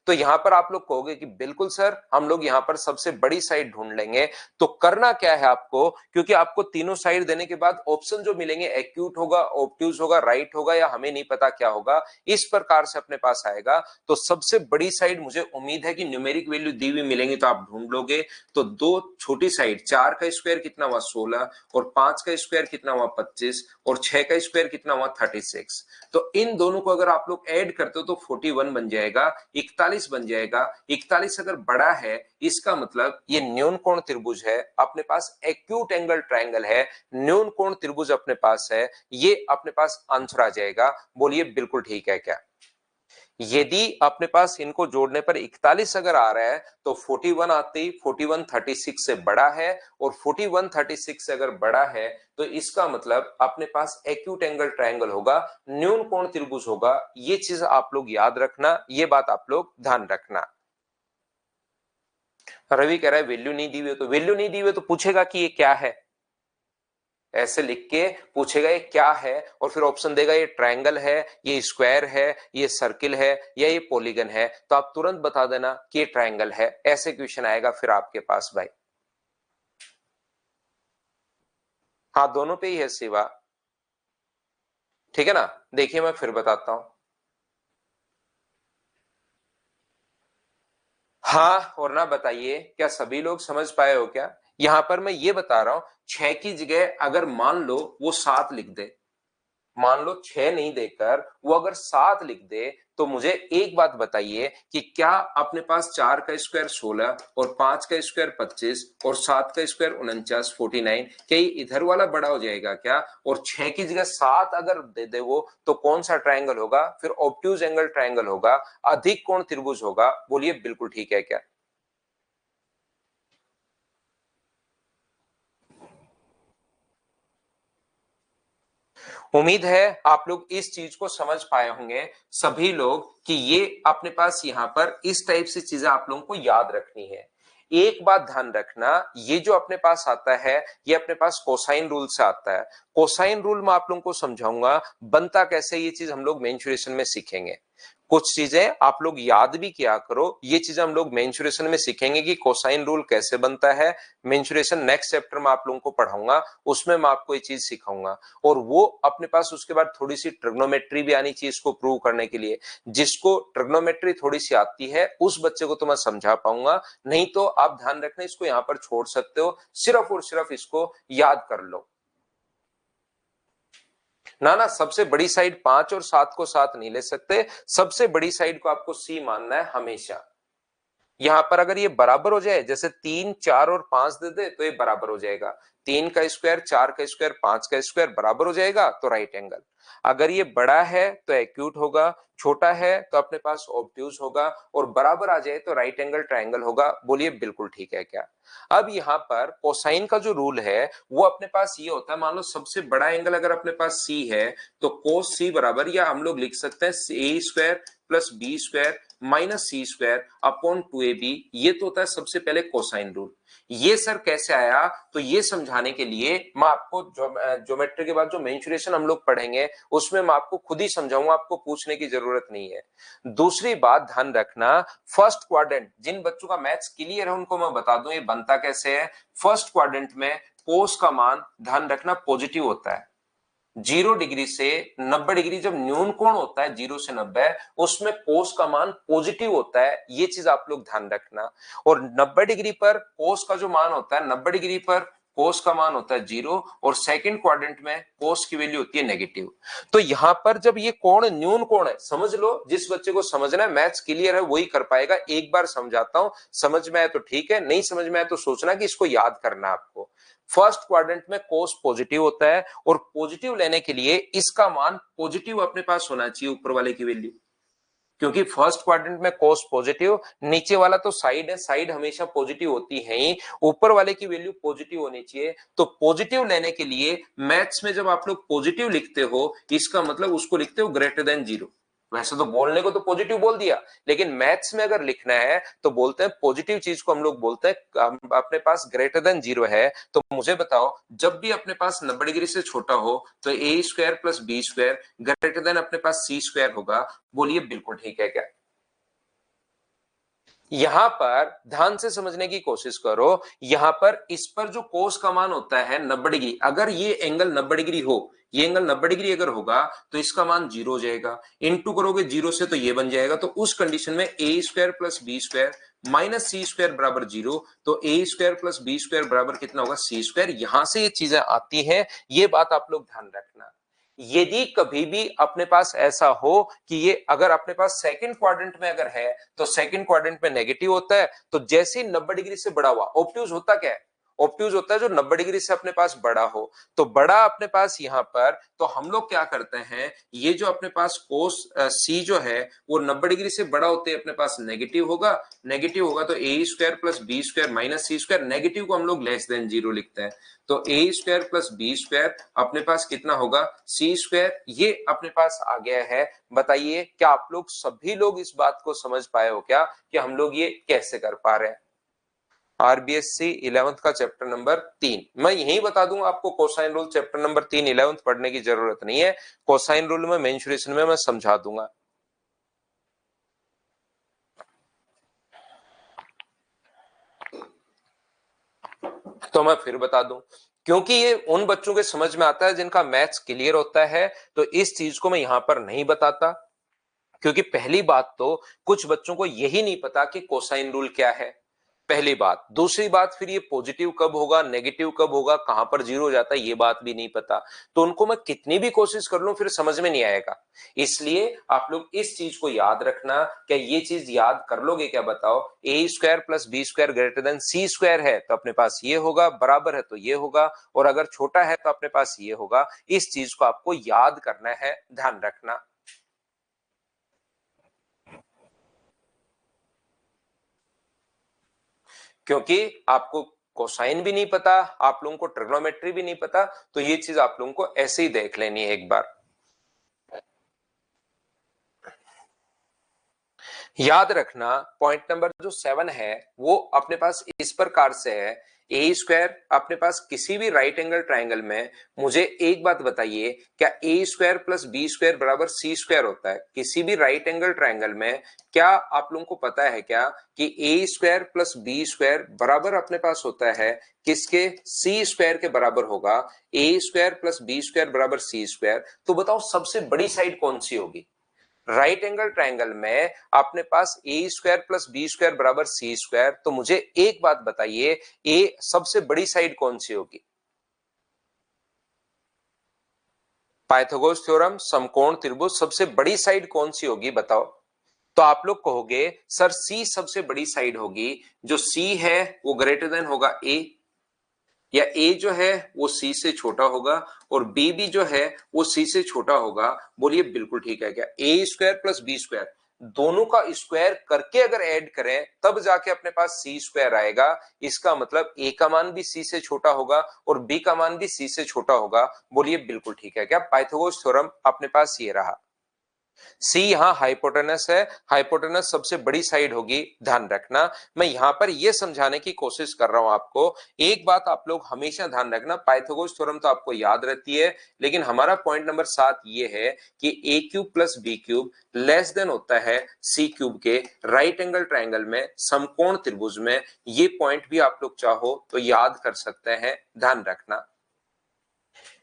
तो यहां पर आप लोग कहोगे कि बिल्कुल सर हम लोग यहां पर सबसे बड़ी साइड ढूंढ लेंगे। तो करना क्या है आपको, क्योंकि आपको तीनों साइड देने के बाद ऑप्शन जो मिलेंगे एक्यूट होगा, ऑब्ट्यूज होगा, राइट होगा या हमें नहीं पता क्या होगा, इस प्रकार से अपने पास आएगा। तो सबसे बड़ी साइड मुझे उम्मीद है कि न्यूमेरिक वैल्यू दी हुई मिलेंगी तो आप ढूंढ लोगे। तो दो छोटी साइड, 4 का स्क्वायर कितना हुआ 16 और 5 का स्क्वायर कितना हुआ 25 और 6 का स्क्वायर कितना हुआ 36। तो इन दोनों को अगर आप लोग ऐड करते हो तो 41 बन जाएगा, 41 बन जाएगा। 41 अगर बड़ा है इसका मतलब ये न्यून कोण त्रिभुज है, अपने पास एक्यूट एंगल ट्रायंगल है, न्यून कोण त्रिभुज अपने पास है, ये अपने पास आंसर आ जाएगा। बोलिए बिल्कुल ठीक है क्या? यदि अपने पास इनको जोड़ने पर 41 अगर आ रहा है तो 41 आते ही 41 36 से बड़ा है और 41 36 से अगर बड़ा है तो इसका मतलब अपने पास एक्यूट एंगल ट्रायंगल होगा, न्यून कोण त्रिभुज होगा। ये चीज आप लोग याद रखना, ये बात आप लोग ध्यान रखना। रवि कह रहा है वैल्यू नहीं दी हुई, तो वैल्यू नहीं दी हुई तो पूछेगा कि ये क्या है, ऐसे लिख के पूछेगा ये क्या है और फिर ऑप्शन देगा ये ट्रायंगल है, ये स्क्वायर है, ये सर्किल है या ये पॉलीगन है। तो आप तुरंत बता देना कि ये ट्रायंगल है। ऐसे क्वेश्चन आएगा फिर आपके पास भाई। हाँ दोनों पे ही है सिवा, ठीक है ना। देखिए मैं फिर बताता हूं। हाँ और ना बताइए, क्या सभी लोग समझ पाए हो क्या? यहां पर मैं ये बता रहा हूं 6 की जगह अगर मान लो वो 7 लिख दे, मान लो 6 नहीं देकर वो अगर 7 लिख दे तो मुझे एक बात बताइए कि क्या अपने पास 4 का स्क्वायर 16 और 5 का स्क्वायर 25 और 7 का स्क्वायर 49 49, क्या ये इधर वाला बड़ा हो जाएगा क्या? और 6 की जगह 7 अगर दे दे वो तो कौन सा ट्रायंगल होगा? फिर ऑब्ट्यूज एंगल ट्रायंगल होगा, अधिक कोण त्रिभुज होगा। बोलिए बिल्कुल ठीक है क्या? उम्मीद है आप लोग इस चीज को समझ पाए होंगे सभी लोग कि ये अपने पास यहां पर इस टाइप से चीजें आप लोगों को याद रखनी है। एक बात ध्यान रखना, ये जो अपने पास आता है ये अपने पास कोसाइन रूल से आता है। कोसाइन रूल मैं आप लोगों को समझाऊंगा बनता कैसे, ये चीज हम लोग मेंसुरेशन में सीखेंगे। कुछ चीजें आप लोग याद भी किया करो। ये चीजें हम लोग मेंसुरेशन में सीखेंगे कि कोसाइन रूल कैसे बनता है। मेंसुरेशन नेक्स्ट चैप्टर में आप लोगों को पढ़ाऊंगा, उसमें मैं आपको ये चीज सिखाऊंगा। और वो अपने पास उसके बाद थोड़ी सी ट्रिग्नोमेट्री भी आनी चाहिए इसको प्रूव करने के लिए। जिसको ट्रिग्नोमेट्री थोड़ी सी आती है उस बच्चे को तो मैं समझा पाऊंगा, नहीं तो आप ध्यान रखना इसको यहां पर छोड़ सकते हो, सिर्फ और सिर्फ इसको याद कर लो। ना ना, सबसे बड़ी साइड 5 और 7 को साथ नहीं ले सकते, सबसे बड़ी साइड को आपको सी मानना है हमेशा। यहां पर अगर ये बराबर हो जाए, जैसे 3, 4 और 5 दे दे तो ये बराबर हो जाएगा। 3 का स्क्वायर, 4 का स्क्वायर, 5 का स्क्वायर बराबर हो जाएगा तो राइट एंगल। अगर ये बड़ा है तो एक्यूट होगा, छोटा है तो अपने पास ऑब्ट्यूज होगा, और बराबर आ जाए तो राइट एंगल ट्रायंगल होगा। बोलिए बिल्कुल ठीक है क्या? अब यहाँ पर कोसाइन का जो रूल है वो अपने पास ये होता है, मान लो सबसे बड़ा एंगल अगर अपने पास सी है तो कोस सी बराबर, या हम लोग लिख सकते हैं a square plus B square minus c square upon 2ab। ये तो होता है सबसे पहले कोसाइन रूल। ये सर कैसे आया, तो ये समझाने के लिए मैं आपको ज्योमेट्री के बाद जो मेंसुरेशन हम लोग पढ़ेंगे उसमें मैं आपको खुद ही समझाऊंगा, आपको पूछने की जरूरत नहीं है। दूसरी बात ध्यान रखना, फर्स्ट क्वाड्रेंट, जिन बच्चों का मैथ्स क्लियर है उनको मैं बता दूं ये बनता कैसे है। फर्स्ट क्वाड्रेंट में कोस का मान ध्यान रखना पॉजिटिव होता है। 0 डिग्री से 90 डिग्री जब न्यून कोण होता है 0 से 90, उसमें कोस का मान पॉजिटिव होता है, ये चीज आप लोग ध्यान रखना। और 90 डिग्री पर कोस का जो मान होता है, 90 डिग्री पर कोस का मान होता है 0, और सेकंड क्वाड्रेंट में कोस की वैल्यू होती है नेगेटिव। तो यहां पर जब ये कोण न्यून कोण है, समझ लो, जिस बच्चे को समझना है, मैथ्स क्लियर है वही कर पाएगा। एक बार समझाता हूं, समझ में आए तो ठीक है, नहीं समझ में आए तो सोचना कि इसको याद करना आपको। फर्स्ट क्वाड्रेंट में कोस पॉजिटिव होता है, और पॉजिटिव लेने के लिए इसका मान पॉजिटिव अपने पास होना चाहिए, ऊपर वाले की वैल्यू। क्योंकि फर्स्ट क्वाड्रेंट में कोस पॉजिटिव, नीचे वाला तो साइड है, साइड हमेशा पॉजिटिव होती है ही, ऊपर वाले की वैल्यू पॉजिटिव होनी चाहिए। तो पॉजिटिव लेने के लिए मैथ्स में जब आप लोग पॉजिटिव लिखते हो, इसका मतलब उसको लिखते हो ग्रेटर देन 0। वैसे तो बोलने को तो पॉजिटिव बोल दिया, लेकिन मैथ्स में अगर लिखना है तो बोलते हैं पॉजिटिव चीज को हम लोग बोलते हैं अपने पास ग्रेटर देन 0 है। तो मुझे बताओ, जब भी अपने पास 90 डिग्री से छोटा हो तो a square plus B square greater than अपने पास सी स्क्वायर होगा। बोलिए बिल्कुल ठीक है क्या? यहां पर ध्यान से समझने की कोशिश करो। यहां पर इस पर जो कोस का मान होता है 90 डिग्री, अगर ये एंगल 90 डिग्री हो, ये एंगल 90 डिग्री अगर होगा तो इसका मान 0 हो जाएगा। इंटू करोगे 0 से तो ये बन जाएगा। तो उस कंडीशन में a square plus B square minus c square बराबर 0। तो a square plus B square बराबर कितना होगा? C square. यहां से ये चीजें आती हैं, ये बात आप लोग ध्यान रखना। यदि कभी भी अपने पास ऐसा हो कि ये अगर अपने पास सेकंड क्वाड्रेंट में अगर है तो सेकंड क्वाड्रेंट में नेगेटिव होता है, तो जैसे ही 90 डिग्री से बड़ा हुआ, ऑब्ट्यूज होता क्या है? ऑब्ट्यूज होता है जो 90 डिग्री से अपने पास बड़ा हो। तो बड़ा अपने पास यहां पर, तो हम लोग क्या करते हैं, ये जो अपने पास कोस सी जो है वो 90 डिग्री से बड़ा होते अपने पास नेगेटिव होगा। नेगेटिव होगा तो a square plus B square minus c square, negative को हम लोग लेस देन 0 लिखते हैं। तो a square plus B square अपने पास कितना होगा? C square. ये अपने पास आ गया है। बताइए क्या आप लोग सभी लोग इस बात को समझ पाए हो क्या कि हम लोग ये कैसे कर पा रहे हैं? आरबीएससी 11th का चैप्टर नंबर 3। मैं यही बता दूंगा आपको, cosine rule chapter number 3 11th पढ़ने की जरूरत नहीं है। कोसाइन रूल में मेंसुरेशन में मैं समझा दूंगा। तो मैं फिर बता दूं, क्योंकि ये उन बच्चों के समझ में आता है जिनका मैथ्स क्लियर होता है, तो इस चीज को मैं यहां पर नहीं बताता। क्योंकि पहली बात तो कुछ बच्चों को यही नहीं पता कि कोसाइन रूल क्या है, पहली बात। दूसरी बात, फिर ये पॉजिटिव कब होगा, नेगेटिव कब होगा, कहां पर जीरो हो जाता है, ये बात भी नहीं पता। तो उनको मैं कितनी भी कोशिश कर लूं फिर समझ में नहीं आएगा। इसलिए आप लोग इस चीज को याद रखना। क्या ये चीज याद कर लोगे क्या? बताओ, a square plus B square greater than c square है तो अपने पास ये होगा, बराबर है तो ये होगा, और अगर छोटा है तो अपने पास ये होगा। इस चीज को आपको याद करना है, ध्यान रखना। क्योंकि आपको कोसाइन भी नहीं पता, आप लोगों को ट्रिग्नोमेट्री भी नहीं पता, तो ये चीज आप लोगों को ऐसे ही देख लेनी है एक बार। याद रखना, पॉइंट नंबर जो 7 है वो अपने पास इस प्रकार से है। ए स्क्वायर अपने पास किसी भी राइट एंगल ट्राइंगल में, मुझे एक बात बताइए, क्या ए स्क्वायर प्लस बी स्क्वायर बराबर सी स्क्वायर होता है? किसी भी राइट एंगल ट्राइंगल में क्या आप लोगों को पता है क्या कि ए स्क्वायर प्लस बी स्क्वायर बराबर अपने पास होता है किसके? सी स्क्वायर के बराबर होगा। ए स्क्वायर प्लस बी स्क्वायर बराबर सी स्क्वायर। तो बताओ सबसे बड़ी साइड कौन सी होगी? राइट एंगल ट्राइंगल में अपने पास ए स्क्वायर प्लस बी स्क्वायर बराबर सी स्क्वायर। तो मुझे एक बात बताइए, ए सबसे बड़ी साइड कौन सी होगी? पाइथागोरस थ्योरम, समकोण त्रिभुज, सबसे बड़ी साइड कौन सी होगी बताओ? तो आप लोग कहोगे सर सी सबसे बड़ी साइड होगी। जो सी है वो ग्रेटर देन होगा ए, या ए जो है वो सी से छोटा होगा, और बी भी जो है वो सी से छोटा होगा। बोलिए बिल्कुल ठीक है क्या? ए स्क्वायर प्लस बी स्क्वायर दोनों का स्क्वायर करके अगर ऐड करें तब जाके अपने पास सी स्क्वायर आएगा। इसका मतलब ए का मान भी सी से छोटा होगा और बी का मान भी सी से छोटा होगा। बोलिए बिल्कुल ठीक है क्या? पाइथागोरस थ्योरम अपने पास ये रहा। सी यहां हाइपोटेनस है, हाइपोटेनस सबसे बड़ी साइड होगी, ध्यान रखना। मैं यहां पर यह समझाने की कोशिश कर रहा हूं आपको। एक बात आप लोग हमेशा ध्यान रखना, पाइथागोरस थ्योरम तो आपको याद रहती है, लेकिन हमारा पॉइंट नंबर 7 ये है कि a cube plus b cube less than होता है सी क्यूब के राइट एंगल ट्राइंगल में, समकोण त्रिभुज में। ये पॉइंट भी आप लोग चाहो तो याद कर सकते हैं, ध्यान रखना।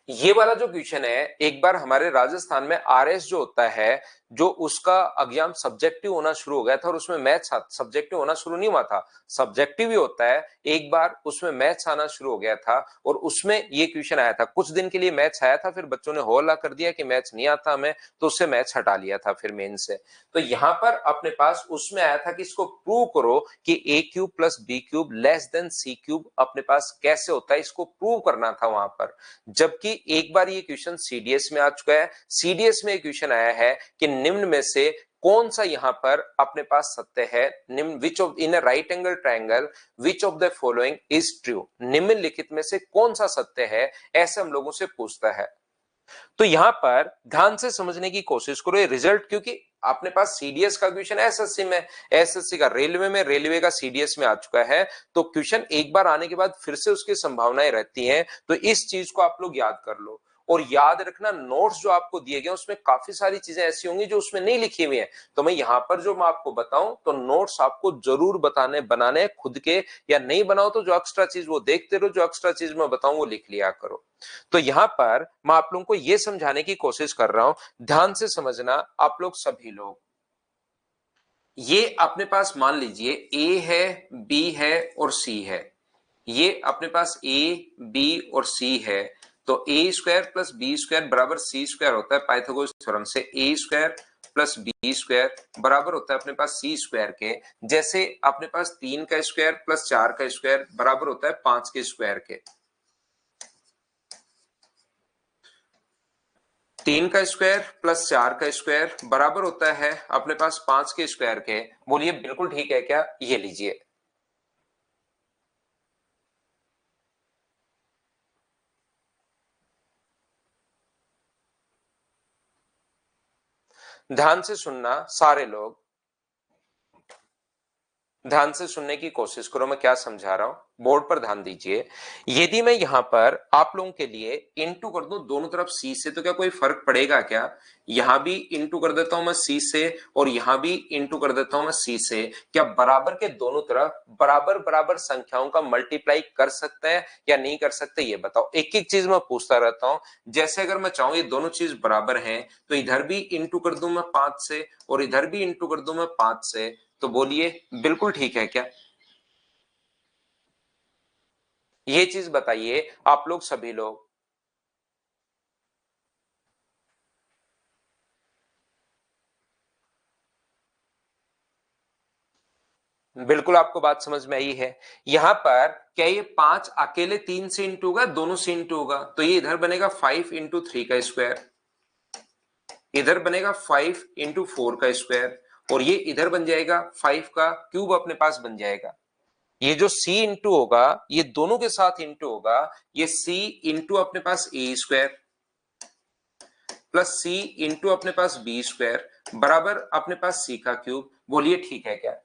ये वाला जो क्वेश्चन है, एक बार हमारे राजस्थान में आरएस जो होता है, जो उसका एग्जाम सब्जेक्टिव होना शुरू हो गया था, और उसमें मैथ्स सब्जेक्टिव होना शुरू नहीं हुआ था, सब्जेक्टिव ही होता है। एक बार उसमें मैथ्स आना शुरू हो गया था और उसमें ये क्वेश्चन आया था। कुछ दिन के लिए मैथ्स आया था, फिर बच्चों ने हौला कर दिया कि मैथ्स नहीं आता हमें, तो उससे मैथ्स हटा लिया था फिर मेन से। तो यहां पर अपने पास उसमें आया था कि इसको प्रूव करो कि a cube plus b cube less than c cube अपने पास कैसे होता है, इसको प्रूव करना था वहां पर। जबकि एक बार ये क्वेश्चन सीडीएस में आ चुका है। सीडीएस में क्वेश्चन आया है कि निम्न में से कौन सा यहां पर अपने पास सत्य है? निम्न which of in a right angle triangle which of the following is true? निम्नलिखित में से कौन सा सत्य है, ऐसे हम लोगों से पूछता है। तो यहां पर ध्यान से समझने की कोशिश करो ये रिजल्ट, क्योंकि अपने पास सीडीएस का क्वेश्चन एसएससी में, एसएससी का रेलवे में, रेलवे का सीडीएस में आ चुका है। तो क्वेश्चन एक बार आने के बाद फिर से उसकी संभावनाएं रहती हैं। तो इस चीज को आप लोग याद कर लो, और याद रखना नोट्स जो आपको दिए गए उसमें काफी सारी चीजें ऐसी होंगी जो उसमें नहीं लिखी हुई है। तो मैं यहां पर जो मैं आपको बताऊं, तो नोट्स आपको जरूर बनाने खुद के, या नहीं बनाओ तो जो एक्स्ट्रा चीज वो देखते रहो, जो एक्स्ट्रा चीज मैं बताऊं वो लिख लिया करो। तो यहां पर मैं आप लोगों को यह समझाने की कोशिश कर रहा हूं, ध्यान से समझना आप लोग सभी लोग। ये अपने पास मान लीजिए ए है, बी है और सी है। ये अपने पास ए, बी और सी है। तो a square plus B square बराबर सी स्क्वायर होता है पाइथागोरस थ्योरम से। ए स्क्वायर प्लस बी स्क्वायर बराबर होता है अपने पास सी स्क्वायर के। जैसे अपने पास 3 का स्क्वायर प्लस 4 का स्क्वायर बराबर होता है 5 के स्क्वायर के। 3 का स्क्वायर प्लस 4 का स्क्वायर बराबर होता है अपने पास 5 के स्क्वायर के। बोलिए बिल्कुल ठीक है क्या? ये लीजिए, ध्यान से सुनना सारे लोग, ध्यान से सुनने की कोशिश करो मैं क्या समझा रहा हूं, बोर्ड पर ध्यान दीजिए। यदि मैं यहां पर आप लोगों के लिए इंटू कर दूं दोनों तरफ सी से, तो क्या कोई फर्क पड़ेगा क्या? यहां भी इंटू कर देता हूं मैं सी से, और यहां भी इंटू कर देता हूं मैं सी से। क्या बराबर के दोनों तरफ बराबर बराबर संख्याओं का मल्टीप्लाई कर सकते हैं या नहीं कर सकते? ये बताओ। एक एक चीज मैं पूछता रहता हूं। जैसे अगर मैं चाहूं ये दोनों चीज बराबर हैं, तो इधर भी इंटू कर दूं मैं 5 से, और इधर भी इंटू कर दूं मैं 5 से। तो बोलिए बिल्कुल ठीक है क्या? ये चीज बताइए आप लोग सभी लोग। बिल्कुल आपको बात समझ में आई है। यहां पर क्या ये 5 अकेले 3 से इंटू होगा, दोनों से इंटू होगा? तो ये इधर बनेगा 5 इंटू 3 का स्क्वायर, इधर बनेगा 5 इंटू 4 का स्क्वायर, और ये इधर बन जाएगा 5 का क्यूब अपने पास बन जाएगा। ये जो c इंटू होगा ये दोनों के साथ इंटू होगा। ये c इंटू अपने पास ए स्क्वायर प्लस c इंटू अपने पास बी स्क्वायर बराबर अपने पास c का क्यूब। बोलिए ठीक है क्या?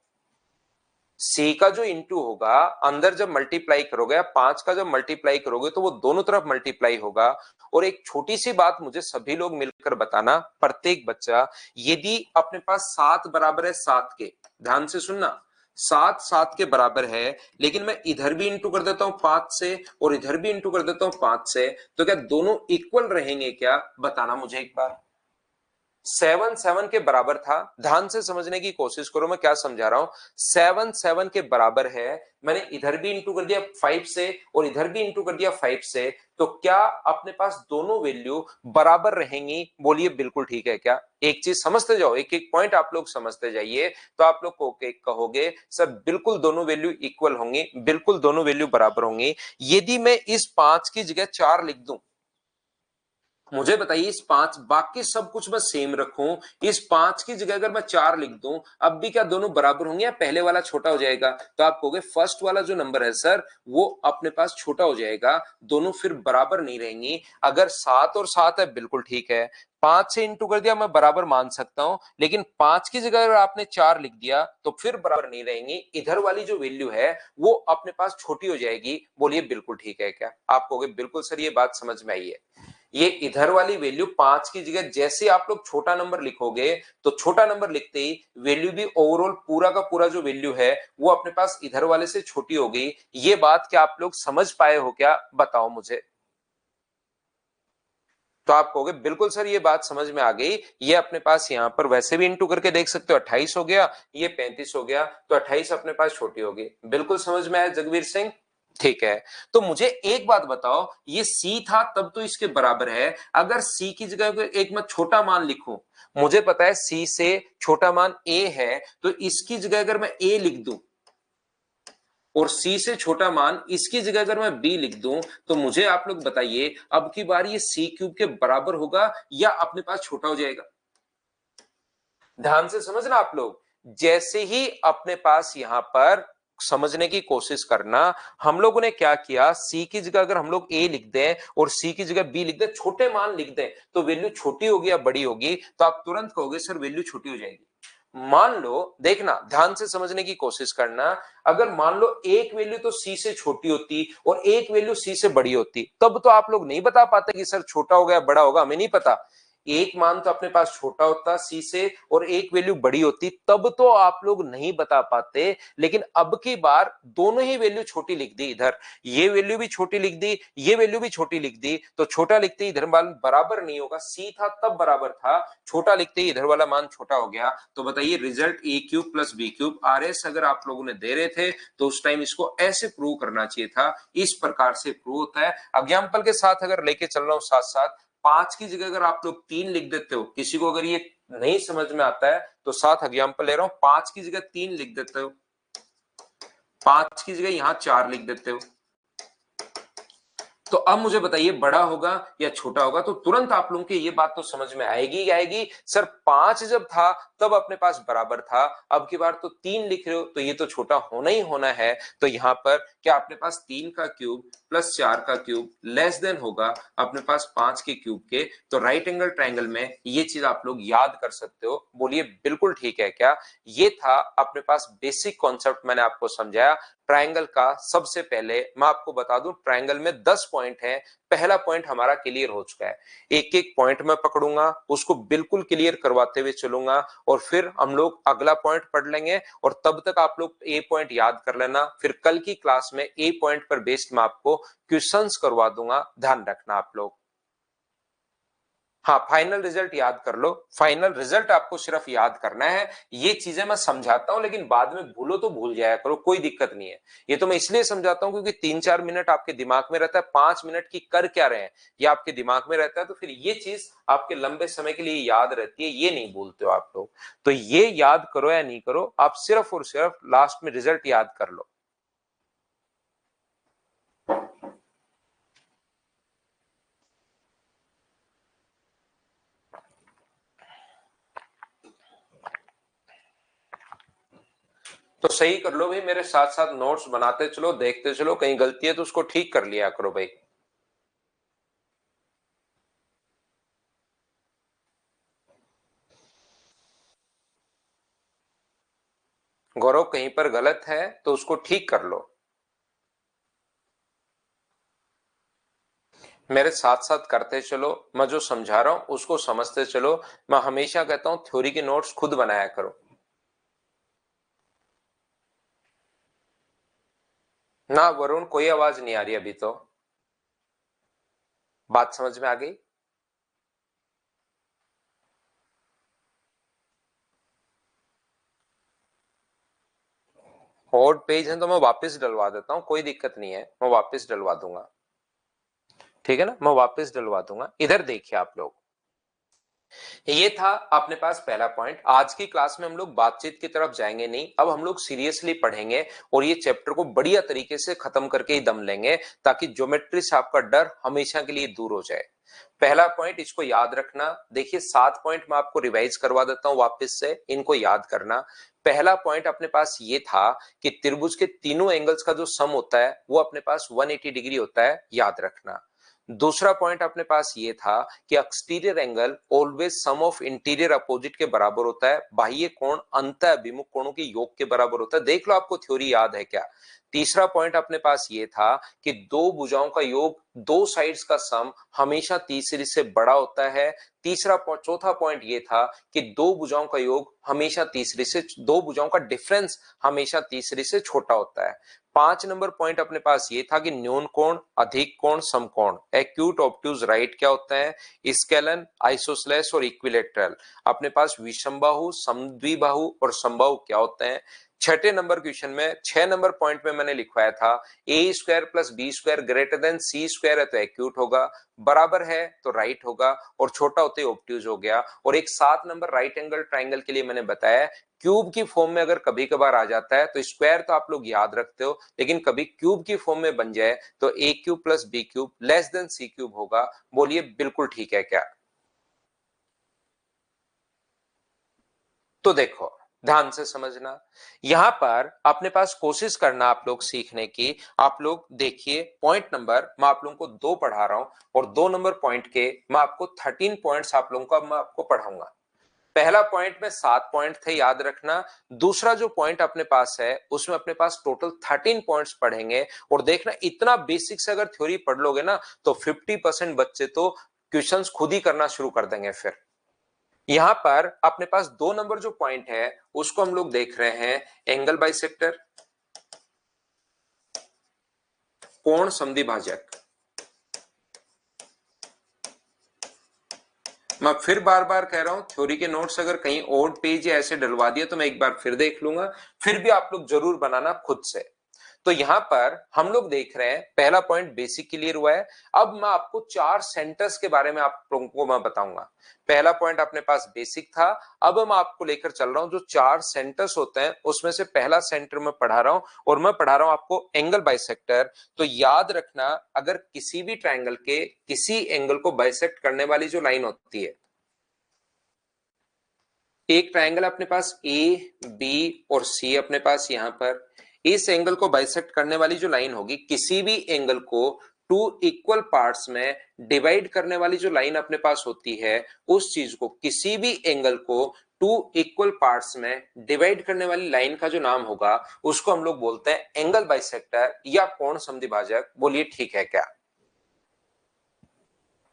सी का जो इंटू होगा अंदर जब मल्टीप्लाई करोगे या 5 का जब मल्टीप्लाई करोगे तो वो दोनों तरफ मल्टीप्लाई होगा। और एक छोटी सी बात मुझे सभी लोग मिलकर बताना, प्रत्येक बच्चा, यदि अपने पास 7 बराबर है 7 के, ध्यान से सुनना, 7 7 के बराबर है, लेकिन मैं इधर भी इंटू कर देता हूं 5 से और इधर भी इंटू कर देता हूं 5 से, तो क्या दोनों इक्वल रहेंगे क्या? बताना मुझे एक बार। 7 7 के बराबर था, ध्यान से समझने की कोशिश करो मैं क्या समझा रहा हूं। 7 7 के बराबर है, मैंने इधर भी इंटू कर दिया 5 से और इधर भी इंटू कर दिया 5 से, तो क्या अपने पास दोनों वैल्यू बराबर रहेंगी? बोलिए बिल्कुल ठीक है क्या? एक चीज समझते जाओ, एक एक पॉइंट आप लोग समझते जाइए, तो आप लोग को कहोगे सर बिल्कुल दोनों वैल्यू इक्वल होंगी, बिल्कुल दोनों वैल्यू बराबर होंगी। यदि मैं इस 5 की जगह 4 लिख दूं, मुझे बताइए इस 5, बाकी सब कुछ मैं सेम रखूं, इस 5 की जगह अगर मैं 4 लिख दूं, अब भी क्या दोनों बराबर होंगे या पहले वाला छोटा हो जाएगा? तो आप कहोगे फर्स्ट वाला जो नंबर है सर वो अपने पास छोटा हो जाएगा, दोनों फिर बराबर नहीं रहेंगी। अगर 7 और 7 है बिल्कुल ठीक है, 5 से इंटू कर दिया मैं बराबर मान सकता हूं, लेकिन 5 की जगह अगर आपने 4 लिख दिया तो फिर बराबर नहीं रहेंगी, इधर वाली जो वैल्यू है वो अपने पास छोटी हो जाएगी। बोलिए बिल्कुल ठीक है क्या? आप कहोगे बिल्कुल सर ये बात समझ में आई है। ये इधर वाली वैल्यू 5 की जगह जैसे आप लोग छोटा नंबर लिखोगे, तो छोटा नंबर लिखते ही वैल्यू भी ओवरऑल पूरा का पूरा जो वैल्यू है वो अपने पास इधर वाले से छोटी हो गई। ये बात क्या आप लोग समझ पाए हो क्या? बताओ मुझे। तो आप कहोगे बिल्कुल सर ये बात समझ में आ गई, ये अपने पास यहां पर वैसे भी इंटू करके देख सकते हो, 28 हो गया, ये 35 हो गया, तो 28 अपने पास छोटी होगी। बिल्कुल समझ में आया जगवीर सिंह? ठीक है। तो मुझे एक बात बताओ, ये सी था तब तो इसके बराबर है, अगर सी की जगह एक मैं छोटा मान लिखूं, मुझे पता है सी से छोटा मान ए है, तो इसकी जगह अगर मैं ए लिख दूं और सी से छोटा मान इसकी जगह अगर मैं बी लिख दूं, तो मुझे आप लोग बताइए अब की बार ये सी क्यूब के बराबर होगा या अपने पास छोटा हो जाएगा? ध्यान से समझना आप लोग, जैसे ही अपने पास यहां पर समझने की कोशिश करना, हम लोगों ने क्या किया, सी की जगह अगर हम लोग ए लिख दें और सी की जगह बी लिख दें, छोटे मान लिख दें, तो वैल्यू छोटी होगी या बड़ी होगी? तो आप तुरंत कहोगे सर वैल्यू छोटी हो जाएगी। मान लो, देखना ध्यान से समझने की कोशिश करना, अगर मान लो एक वैल्यू तो सी से छोटी होती और एक वैल्यू सी से बड़ी होती, तब तो आप लोग नहीं बता पाते कि सर छोटा होगा या बड़ा होगा, हमें नहीं पता। एक मान तो अपने पास छोटा होता सी से और एक वैल्यू बड़ी होती, तब तो आप लोग नहीं बता पाते। लेकिन अब की बार दोनों ही वैल्यू छोटी लिख दी, इधर ये वैल्यू भी छोटी लिख दी, ये वैल्यू भी छोटी लिख दी, तो छोटा लिखते ही इधर मान बराबर नहीं होगा, सी था तब बराबर था, छोटा लिखते ही इधर वाला मान छोटा हो गया। तो बताइए result a cube plus b cube are as अगर आप लोगों ने दे रहे थे तो उस टाइम इसको ऐसे प्रूव करना चाहिए था, इस प्रकार से प्रूव होता है। एग्जाम्पल के साथ अगर लेके चल रहा हूं साथ साथ, 5 की जगह अगर आप लोग 3 लिख देते हो, किसी को अगर ये नहीं समझ में आता है तो साथ एग्जाम्पल ले रहा हूं, 5 की जगह 3 लिख देते हो, 5 की जगह यहां 4 लिख देते हो, तो अब मुझे बताइए बड़ा होगा या छोटा होगा? तो तुरंत आप लोगों की ये बात तो समझ में आएगी आएगी, सर 5 जब था तब अपने पास बराबर था, अब की बार तो 3 लिख रहे हो तो ये तो छोटा होना ही होना है। तो यहां पर क्या अपने पास 3 का क्यूब प्लस 4 का क्यूब लेस देन होगा अपने पास 5 के क्यूब के? तो राइट एंगल ट्राइंगल में ये चीज आप लोग याद कर सकते हो। बोलिए बिल्कुल ठीक है क्या? ये था अपने पास बेसिक कॉन्सेप्ट, मैंने आपको समझाया ट्रायंगल का। सबसे पहले मैं आपको बता दूं ट्रायंगल में 10 पॉइंट हैं, पहला पॉइंट हमारा क्लियर हो चुका है। एक एक पॉइंट मैं पकड़ूंगा, उसको बिल्कुल क्लियर करवाते हुए चलूंगा और फिर हम लोग अगला पॉइंट पढ़ लेंगे, और तब तक आप लोग ए पॉइंट याद कर लेना, फिर कल की क्लास में ए पॉइंट पर बेस्ड मैं आपको क्वेश्चंस करवा दूंगा, ध्यान रखना आप लोग। हाँ, फाइनल रिजल्ट याद कर लो, फाइनल रिजल्ट आपको सिर्फ याद करना है। ये चीजें मैं समझाता हूं लेकिन बाद में भूलो तो भूल जाया करो, कोई दिक्कत नहीं है। ये तो मैं इसलिए समझाता हूं क्योंकि 3-4 मिनट आपके दिमाग में रहता है, 5 मिनट की कर क्या रहे हैं ये आपके दिमाग में रहता है, तो फिर ये चीज आपके लंबे समय के लिए याद रहती है, ये नहीं भूलते हो आप लोग। तो ये याद करो या नहीं करो, आप सिर्फ और सिर्फ लास्ट में रिजल्ट याद कर लो। तो सही कर लो भाई, मेरे साथ साथ नोट्स बनाते चलो, देखते चलो, कहीं गलती है तो उसको ठीक कर लिया करो भाई। गौरव कहीं पर गलत है तो उसको ठीक कर लो, मेरे साथ साथ करते चलो, मैं जो समझा रहा हूं उसको समझते चलो। मैं हमेशा कहता हूं थ्योरी के नोट्स खुद बनाया करो। ना वरुण, कोई आवाज नहीं आ रही अभी तो। बात समझ में आ गई? होल्ड पेज है तो मैं वापस डलवा देता हूँ, कोई दिक्कत नहीं है, मैं वापस डलवा दूंगा। ठीक है ना, मैं वापस डलवा दूंगा। इधर देखिए आप लोग, ये था अपने पास पहला पॉइंट। आज की क्लास में हम लोग बातचीत की तरफ जाएंगे नहीं, अब हम लोग सीरियसली पढ़ेंगे और ये चैप्टर को बढ़िया तरीके से खत्म करके ही दम लेंगे, ताकि ज्योमेट्री से आपका डर हमेशा के लिए दूर हो जाए। पहला पॉइंट, इसको याद रखना। देखिए 7 पॉइंट मैं आपको रिवाइज करवा देता हूं वापस से, इनको याद करना। पहला पॉइंट अपने पास ये था कि त्रिभुज के तीनों एंगल्स का जो सम होता है वो अपने पास 180 डिग्री होता है, याद रखना। दूसरा पॉइंट अपने पास ये था कि exterior angle always sum of interior opposite के बराबर होता है, बाह्य कोण अंत अभिमुख कोणों के योग के बराबर होता है। देख लो आपको थ्योरी याद है क्या। तीसरा पॉइंट अपने पास ये था कि दो भुजाओं का योग, दो साइड्स का सम हमेशा तीसरी से बड़ा होता है। चौथा पॉइंट ये था कि दो भुजाओं का योग हमेशा तीसरी से, दो भुजाओं का डिफरेंस हमेशा तीसरी से छोटा होता है। 5 नंबर पॉइंट अपने पास ये था कि न्यून कोण, अधिक कोण, समकोण, एक्यूट, ऑब्ट्यूज, राइट क्या होता है, स्केलन, आइसोसेलेस और इक्विलेटरल। अपने पास विषमबाहु, समद्विबाहु और समबाहु क्या होते हैं। छठे नंबर क्वेश्चन में 6 नंबर पॉइंट में मैंने लिखवाया था a square plus B square greater than c square है तो एक्यूट होगा, बराबर है तो राइट होगा, और छोटा होते ही ऑब्ट्यूज हो गया। और एक 7 नंबर राइट एंगल ट्राइंगल के लिए मैंने बताया क्यूब की फॉर्म में अगर कभी कभार आ जाता है तो स्क्वायर तो आप लोग याद रखते हो, लेकिन कभी क्यूब की फॉर्म में बन जाए तो a cube plus b cube less than c cube होगा। बोलिए बिल्कुल ठीक है क्या? तो देखो ध्यान से समझना, यहां पर अपने पास कोशिश करना आप लोग सीखने की। आप लोग देखिए पॉइंट नंबर मैं आप लोगों को 2 पढ़ा रहा हूं और 2 नंबर पॉइंट के मैं आपको 13 पॉइंट्स आप लोगों का मैं आपको पढ़ाऊंगा। पहला पॉइंट में 7 पॉइंट थे, याद रखना। दूसरा जो पॉइंट अपने पास है उसमें अपने पास टोटल 13 पॉइंट्स पढ़ेंगे। और देखना इतना बेसिक से अगर थ्योरी पढ़ लोगे ना तो 50% बच्चे तो क्वेश्चंस खुद ही करना शुरू कर देंगे। फिर यहां पर अपने पास 2 नंबर जो पॉइंट है उसको हम लोग देख रहे हैं, एंगल बाइसेक्टर, कोण समद्विभाजक। मैं फिर बार बार कह रहा हूं थ्योरी के नोट्स अगर कहीं और पेज या ऐसे डलवा दिया तो मैं एक बार फिर देख लूंगा, फिर भी आप लोग जरूर बनाना खुद से। तो यहां पर हम लोग देख रहे हैं पहला पॉइंट बेसिक क्लियर हुआ है। अब मैं आपको 4 सेंटर्स के बारे में आप लोगों को मैं बताऊंगा। पहला पॉइंट अपने पास बेसिक था, अब मैं आपको लेकर चल रहा हूं जो 4 सेंटर्स होते हैं उसमें से पहला सेंटर मैं पढ़ा रहा हूं, और मैं पढ़ा रहा हूं आपको एंगल बाइसेक्टर। तो याद रखना अगर किसी भी ट्राइंगल के किसी एंगल को बाइसेक्ट करने वाली जो लाइन होती है, एक ट्राइंगल अपने पास ए बी और सी अपने पास यहां पर, इस एंगल को बाइसेक्ट करने वाली जो लाइन होगी, किसी भी एंगल को टू इक्वल पार्ट्स में डिवाइड करने वाली जो लाइन अपने पास होती है, उस चीज को, किसी भी एंगल को टू इक्वल पार्ट्स में डिवाइड करने वाली लाइन का जो नाम होगा उसको हम लोग बोलते हैं एंगल बाइसेक्टर या कोण समद्विभाजक। बोलिए ठीक है क्या?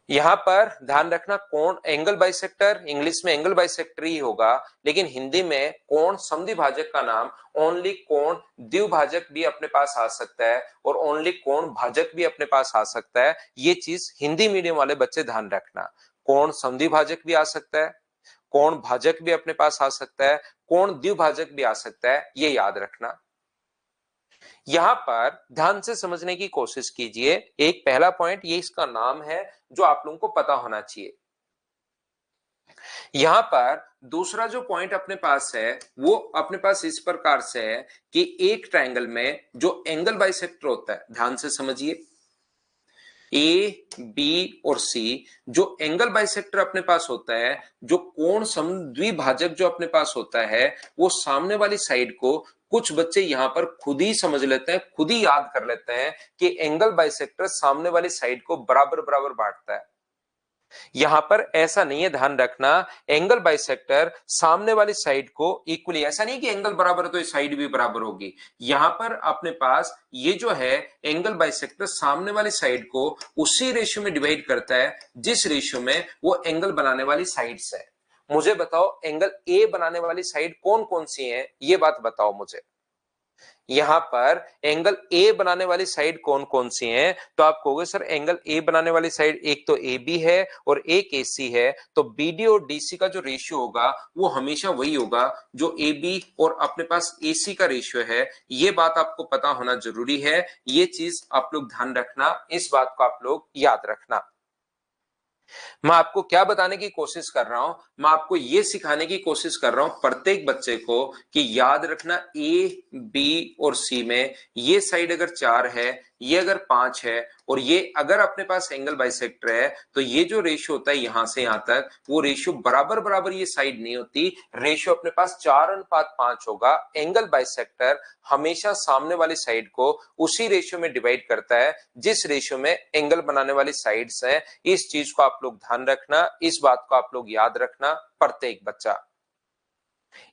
यहां पर ध्यान रखना कोण, एंगल बाइसेक्टर इंग्लिश में एंगल बाइसेक्टर ही होगा, लेकिन हिंदी में कोण समद्विभाजक का नाम ओनली कोण द्विभाजक भी अपने पास आ सकता है और ओनली कोण भाजक भी अपने पास आ सकता है। ये चीज हिंदी मीडियम वाले बच्चे ध्यान रखना, कोण समद्विभाजक भी आ सकता है, कोण भाजक भी अपने पास आ सकता है, कोण द्विभाजक भी आ सकता है, ये याद रखना। यहां पर ध्यान से समझने की कोशिश कीजिए। एक पहला पॉइंट ये इसका नाम है जो आप लोगों को पता होना चाहिए। यहां पर दूसरा जो पॉइंट अपने पास है वो अपने पास इस प्रकार से है कि एक ट्रायंगल में जो एंगल बाइसेक्टर होता है, ध्यान से समझिए, ए बी और सी जो एंगल बाइसेक्टर अपने पास होता है, जो कोण समद्विभाजक जो अपने पास होता है, वो सामने वाली साइड को कुछ बच्चे यहां पर खुद ही समझ लेते हैं, खुद ही याद कर लेते हैं कि एंगल बाइसेक्टर सामने वाली साइड को बराबर बराबर बांटता है। यहां पर ऐसा नहीं है, ध्यान रखना, एंगल बाइसेक्टर सामने वाली साइड को इक्वली, ऐसा नहीं कि एंगल बराबर है तो साइड भी बराबर होगी। यहां पर अपने पास ये जो है एंगल बाइसेक्टर सामने वाली साइड को उसी रेशियो में डिवाइड करता है जिस रेशियो में वो एंगल बनाने वाली साइड्स है। मुझे बताओ एंगल ए बनाने वाली साइड कौन कौन सी है, ये बात बताओ मुझे। यहां पर एंगल ए बनाने वाली साइड कौन कौन सी हैं, तो आप कहोगे सर एंगल ए बनाने वाली साइड एक तो ए बी है और एक ए सी है, तो बीडी और डीसी का जो रेशियो होगा वो हमेशा वही होगा जो ए बी और अपने पास ए सी का रेशियो है। ये बात आपको पता होना जरूरी है, ये चीज आप लोग ध्यान रखना, इस बात को आप लोग याद रखना। मैं आपको क्या बताने की कोशिश कर रहा हूं, मैं आपको यह सिखाने की कोशिश कर रहा हूं प्रत्येक बच्चे को कि याद रखना ए बी और सी में ये साइड अगर 4 है, ये अगर 5 है और ये अगर अपने पास एंगल बाइसेक्टर है, तो ये जो रेशियो होता है यहां से यहां तक, वो रेशियो बराबर बराबर ये साइड नहीं होती, रेशियो अपने पास 4:5 होगा। एंगल बाइसेक्टर हमेशा सामने वाली साइड को उसी रेशियो में डिवाइड करता है जिस रेशियो में एंगल बनाने वाली साइड्स है। इस चीज को आप लोग ध्यान रखना, इस बात को आप लोग याद रखना प्रत्येक बच्चा।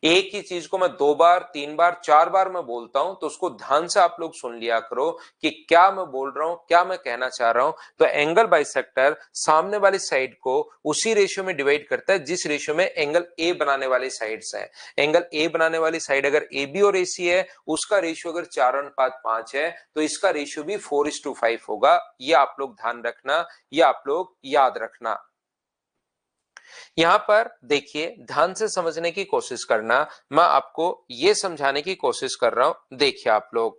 एक ही चीज को मैं 2 बार 3 बार 4 बार मैं बोलता हूं तो उसको ध्यान से आप लोग सुन लिया करो कि क्या मैं बोल रहा हूं, क्या मैं कहना चाह रहा हूं। तो एंगल बाइसेक्टर सामने वाली साइड को उसी रेशियो में डिवाइड करता है जिस रेशियो में एंगल ए बनाने वाली साइड्स है। एंगल ए बनाने वाली साइड अगर ए बी और ए सी है, उसका रेशियो अगर 4:5 है, तो इसका रेशियो भी 4:5 होगा। ये आप लोग ध्यान रखना, ये आप लोग याद रखना। यहां पर देखिए, ध्यान से समझने की कोशिश करना, मैं आपको यह समझाने की कोशिश कर रहा हूं। देखिए आप लोग,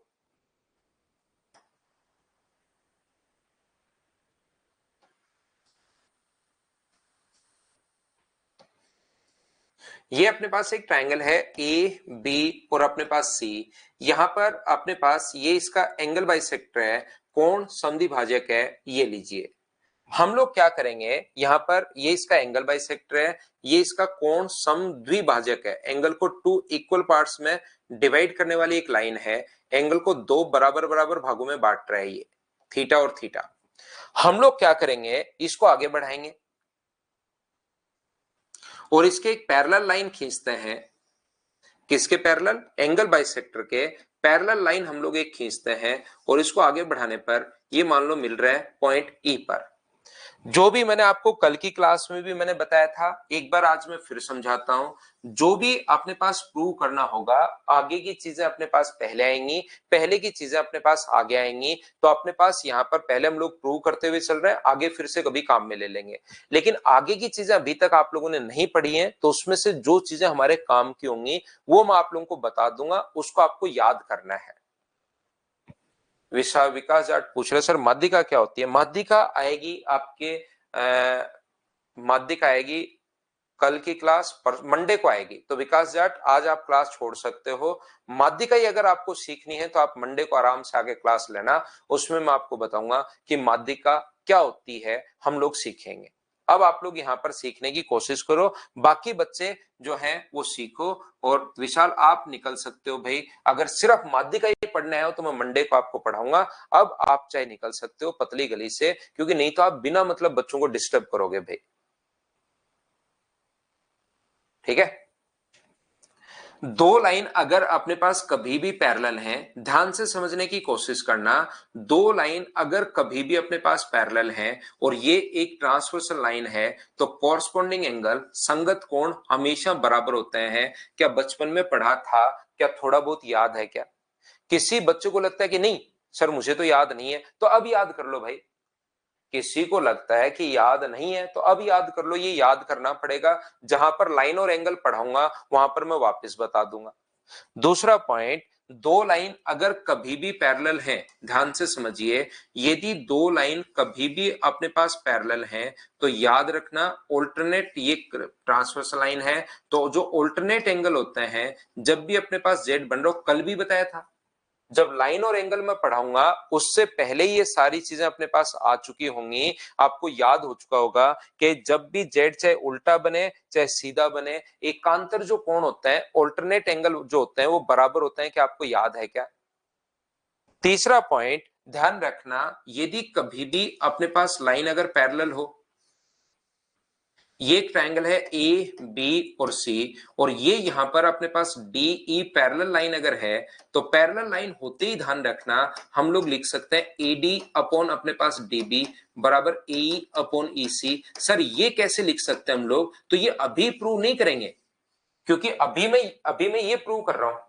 ये अपने पास एक ट्रायंगल है ए बी और अपने पास सी। यहां पर अपने पास ये इसका एंगल बाइसेक्टर है, कोण समद्विभाजक है, ये लीजिए। हम लोग क्या करेंगे, यहां पर ये इसका एंगल बाइसेक्टर है, ये इसका कोण समद्विभाजक है, एंगल को 2 इक्वल पार्ट्स में डिवाइड करने वाली एक लाइन है, एंगल को 2 बराबर बराबर भागों में बांट रहा है ये, थीटा और थीटा। हम लोग क्या करेंगे, इसको आगे बढ़ाएंगे और इसके एक पैरेलल लाइन खींचते हैं। किसके पैरेलल, एंगल बाइसेक्टर के पैरेलल लाइन हम लोग एक खींचते हैं और इसको आगे बढ़ाने पर ये मान लो मिल रहा है पॉइंट ई पर। जो भी मैंने आपको कल की क्लास में भी मैंने बताया था, एक बार आज मैं फिर समझाता हूं। जो भी अपने पास प्रूव करना होगा, आगे की चीजें अपने पास पहले आएंगी, पहले की चीजें अपने पास आगे आएंगी। तो अपने पास यहाँ पर पहले हम लोग प्रूव करते हुए चल रहे हैं, आगे फिर से कभी काम में ले लेंगे। लेकिन आगे की चीजें अभी तक आप लोगों ने नहीं पढ़ी है, तो उसमें से जो चीजें हमारे काम की होंगी वो मैं आप लोगों को बता दूंगा, उसको आपको याद करना है। विकास जाट पूछ रहे सर माध्यिका क्या होती है। माध्यिका आएगी आपके माध्यिका आएगी कल की क्लास पर, मंडे को आएगी। तो विकास जाट आज आप क्लास छोड़ सकते हो, माध्यिका ही अगर आपको सीखनी है तो आप मंडे को आराम से आगे क्लास लेना, उसमें मैं आपको बताऊंगा कि माध्यिका क्या होती है, हम लोग सीखेंगे। अब आप लोग यहाँ पर सीखने की कोशिश करो, बाकी बच्चे जो हैं वो सीखो। और विशाल आप निकल सकते हो भाई, अगर सिर्फ माध्यिका ही पढ़ना है तो मैं मंडे को आपको पढ़ाऊंगा। अब आप चाहे निकल सकते हो पतली गली से, क्योंकि नहीं तो आप बिना मतलब बच्चों को डिस्टर्ब करोगे भाई। ठीक है, दो लाइन अगर अपने पास कभी भी पैरेलल हैं, ध्यान से समझने की कोशिश करना। दो लाइन अगर कभी भी अपने पास पैरेलल हैं और ये एक ट्रांसवर्सल लाइन है, तो कॉरस्पॉन्डिंग एंगल संगत कोण हमेशा बराबर होते हैं। क्या बचपन में पढ़ा था, क्या थोड़ा बहुत याद है क्या? किसी बच्चे को लगता है कि नहीं सर मुझे तो याद नहीं है, तो अब याद कर लो भाई। किसी को लगता है कि याद नहीं है तो अब याद कर लो, ये याद करना पड़ेगा। जहां पर लाइन और एंगल पढ़ाऊंगा वहां पर मैं वापस बता दूंगा। दूसरा पॉइंट, दो लाइन अगर कभी भी पैरेलल हैं, ध्यान से समझिए, यदि दो लाइन कभी भी अपने पास पैरेलल हैं तो याद रखना ऑल्टरनेट, ये ट्रांसवर्सल लाइन है तो जो ऑल्टरनेट एंगल होते हैं जब भी अपने पास जेड बन रहा हो, कल भी बताया था जब लाइन और एंगल में पढ़ाऊंगा उससे पहले ही ये सारी चीजें अपने पास आ चुकी होंगी। आपको याद हो चुका होगा कि जब भी जेड चाहे उल्टा बने चाहे सीधा बने, एकांतर जो कोण होता है, ऑल्टरनेट एंगल जो होते हैं वो बराबर होते हैं। क्या आपको याद है क्या? तीसरा पॉइंट ध्यान रखना, यदि कभी भी अपने पास लाइन अगर पैरेलल हो, ये एक ट्रायंगल है ए बी और सी, और ये यहां पर अपने पास डी ई पैरेलल लाइन अगर है तो पैरेलल लाइन होते ही ध्यान रखना हम लोग लिख सकते हैं एडी अपॉन अपने पास डीबी बराबर ए अपॉन ई सी। सर ये कैसे लिख सकते हैं हम लोग? तो ये अभी प्रूव नहीं करेंगे, क्योंकि अभी मैं ये प्रूव कर रहा हूं।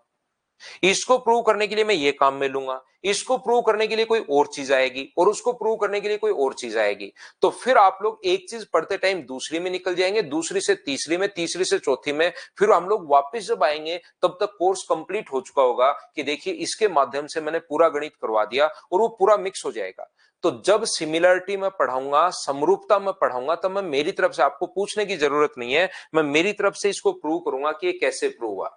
इसको प्रूव करने के लिए मैं ये काम में लूंगा, इसको प्रूव करने के लिए कोई और चीज आएगी, और उसको प्रूव करने के लिए कोई और चीज आएगी। तो फिर आप लोग एक चीज पढ़ते टाइम दूसरी में निकल जाएंगे, दूसरी से तीसरी में, तीसरी से चौथी में, फिर हम लोग वापस जब आएंगे तब तक कोर्स कंप्लीट हो चुका होगा कि देखिए इसके माध्यम से मैंने पूरा गणित करवा दिया, और वो पूरा मिक्स हो जाएगा। तो जब सिमिलरिटी में पढ़ाऊंगा, समरूपता में पढ़ाऊंगा, तब मैं मेरी तरफ से, आपको पूछने की जरूरत नहीं है, मैं मेरी तरफ से इसको प्रूव करूंगा कि ये कैसे प्रूव हुआ।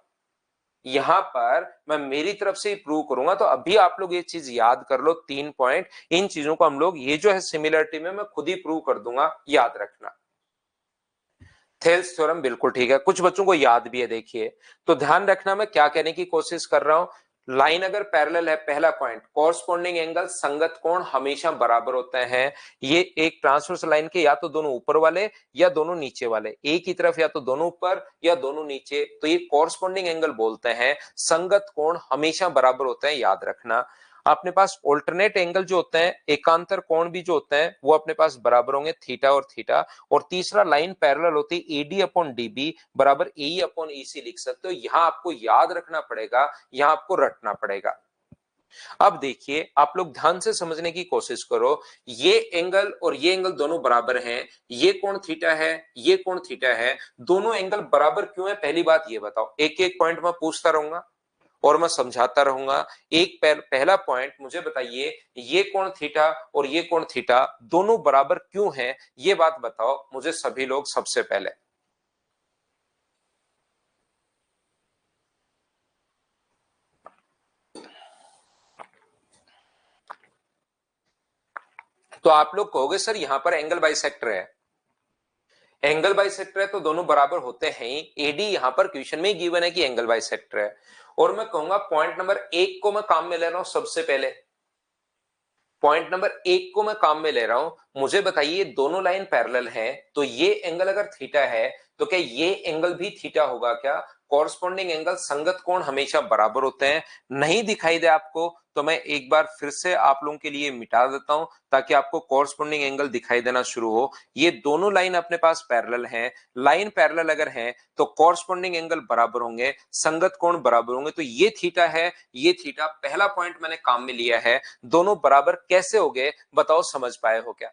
यहां पर मैं मेरी तरफ से ही प्रूव करूंगा। तो अभी आप लोग ये चीज याद कर लो, 3 पॉइंट, इन चीजों को हम लोग, ये जो है सिमिलरिटी में मैं खुद ही प्रूव कर दूंगा, याद रखना। थेल्स थ्योरम बिल्कुल ठीक है, कुछ बच्चों को याद भी है। देखिए तो ध्यान रखना मैं क्या कहने की कोशिश कर रहा हूं। लाइन अगर पैरेलल है, पहला पॉइंट, कॉरस्पॉन्डिंग एंगल, संगत कोण हमेशा बराबर होते हैं। ये एक ट्रांसवर्स लाइन के या तो दोनों ऊपर वाले या दोनों नीचे वाले, एक ही तरफ या तो दोनों ऊपर या दोनों नीचे, तो ये कॉरस्पॉन्डिंग एंगल बोलते हैं। संगत कोण हमेशा बराबर होते हैं, याद रखना। अपने पास ऑल्टरनेट एंगल जो होते हैं, एकांतर कोण भी जो होते हैं, वो अपने पास बराबर होंगे, थीटा और थीटा। और तीसरा लाइन पैरेलल होती है, एडी अपॉन डीबी बराबर ए अपॉन ईसी लिख सकते हो। यहां आपको याद रखना पड़ेगा, यहां आपको रटना पड़ेगा। अब देखिए आप लोग ध्यान से समझने की कोशिश करो, ये एंगल और ये एंगल दोनों बराबर हैं, ये कोण थीटा है, ये कोण थीटा है, दोनों एंगल बराबर क्यों है? पहली बात ये बताओ। एक एक पॉइंट मैं पूछता रहूंगा और मैं समझाता रहूंगा। एक पहला पॉइंट मुझे बताइए, ये कोण थीटा और ये कोण थीटा दोनों बराबर क्यों हैं? ये बात बताओ मुझे सभी लोग सबसे पहले। तो आप लोग कहोगे सर यहां पर एंगल बाइसेक्टर है। एंगल बाइसेक्टर है तो दोनों बराबर होते हैं ही। एडी यहां पर क्वेश्चन में गिवन है कि एंगल बाइसेक्टर है। और मैं कहूंगा पॉइंट नंबर 1 को मैं काम में ले रहा हूं सबसे पहले। पॉइंट नंबर 1 को मैं काम में ले रहा हूं। मुझे बताइए दोनों लाइन पैरेलल हैं, तो ये एंगल अगर थीटा है तो क्या ये एंगल भी थीटा होगा क्या? कॉरस्पॉन्डिंग एंगल, संगत कोण हमेशा बराबर होते हैं। नहीं दिखाई दे आपको तो मैं एक बार फिर से आप लोगों के लिए मिटा देता हूं, ताकि आपको कॉरस्पॉन्डिंग एंगल दिखाई देना शुरू हो। ये दोनों लाइन अपने पास पैरेलल हैं। लाइन पैरेलल अगर है तो कॉरस्पॉन्डिंग एंगल बराबर होंगे, संगत कोण बराबर होंगे। तो ये थीटा है, ये थीटा, पहला पॉइंट मैंने काम में लिया है। दोनों बराबर कैसे हो गए बताओ, समझ पाए हो क्या?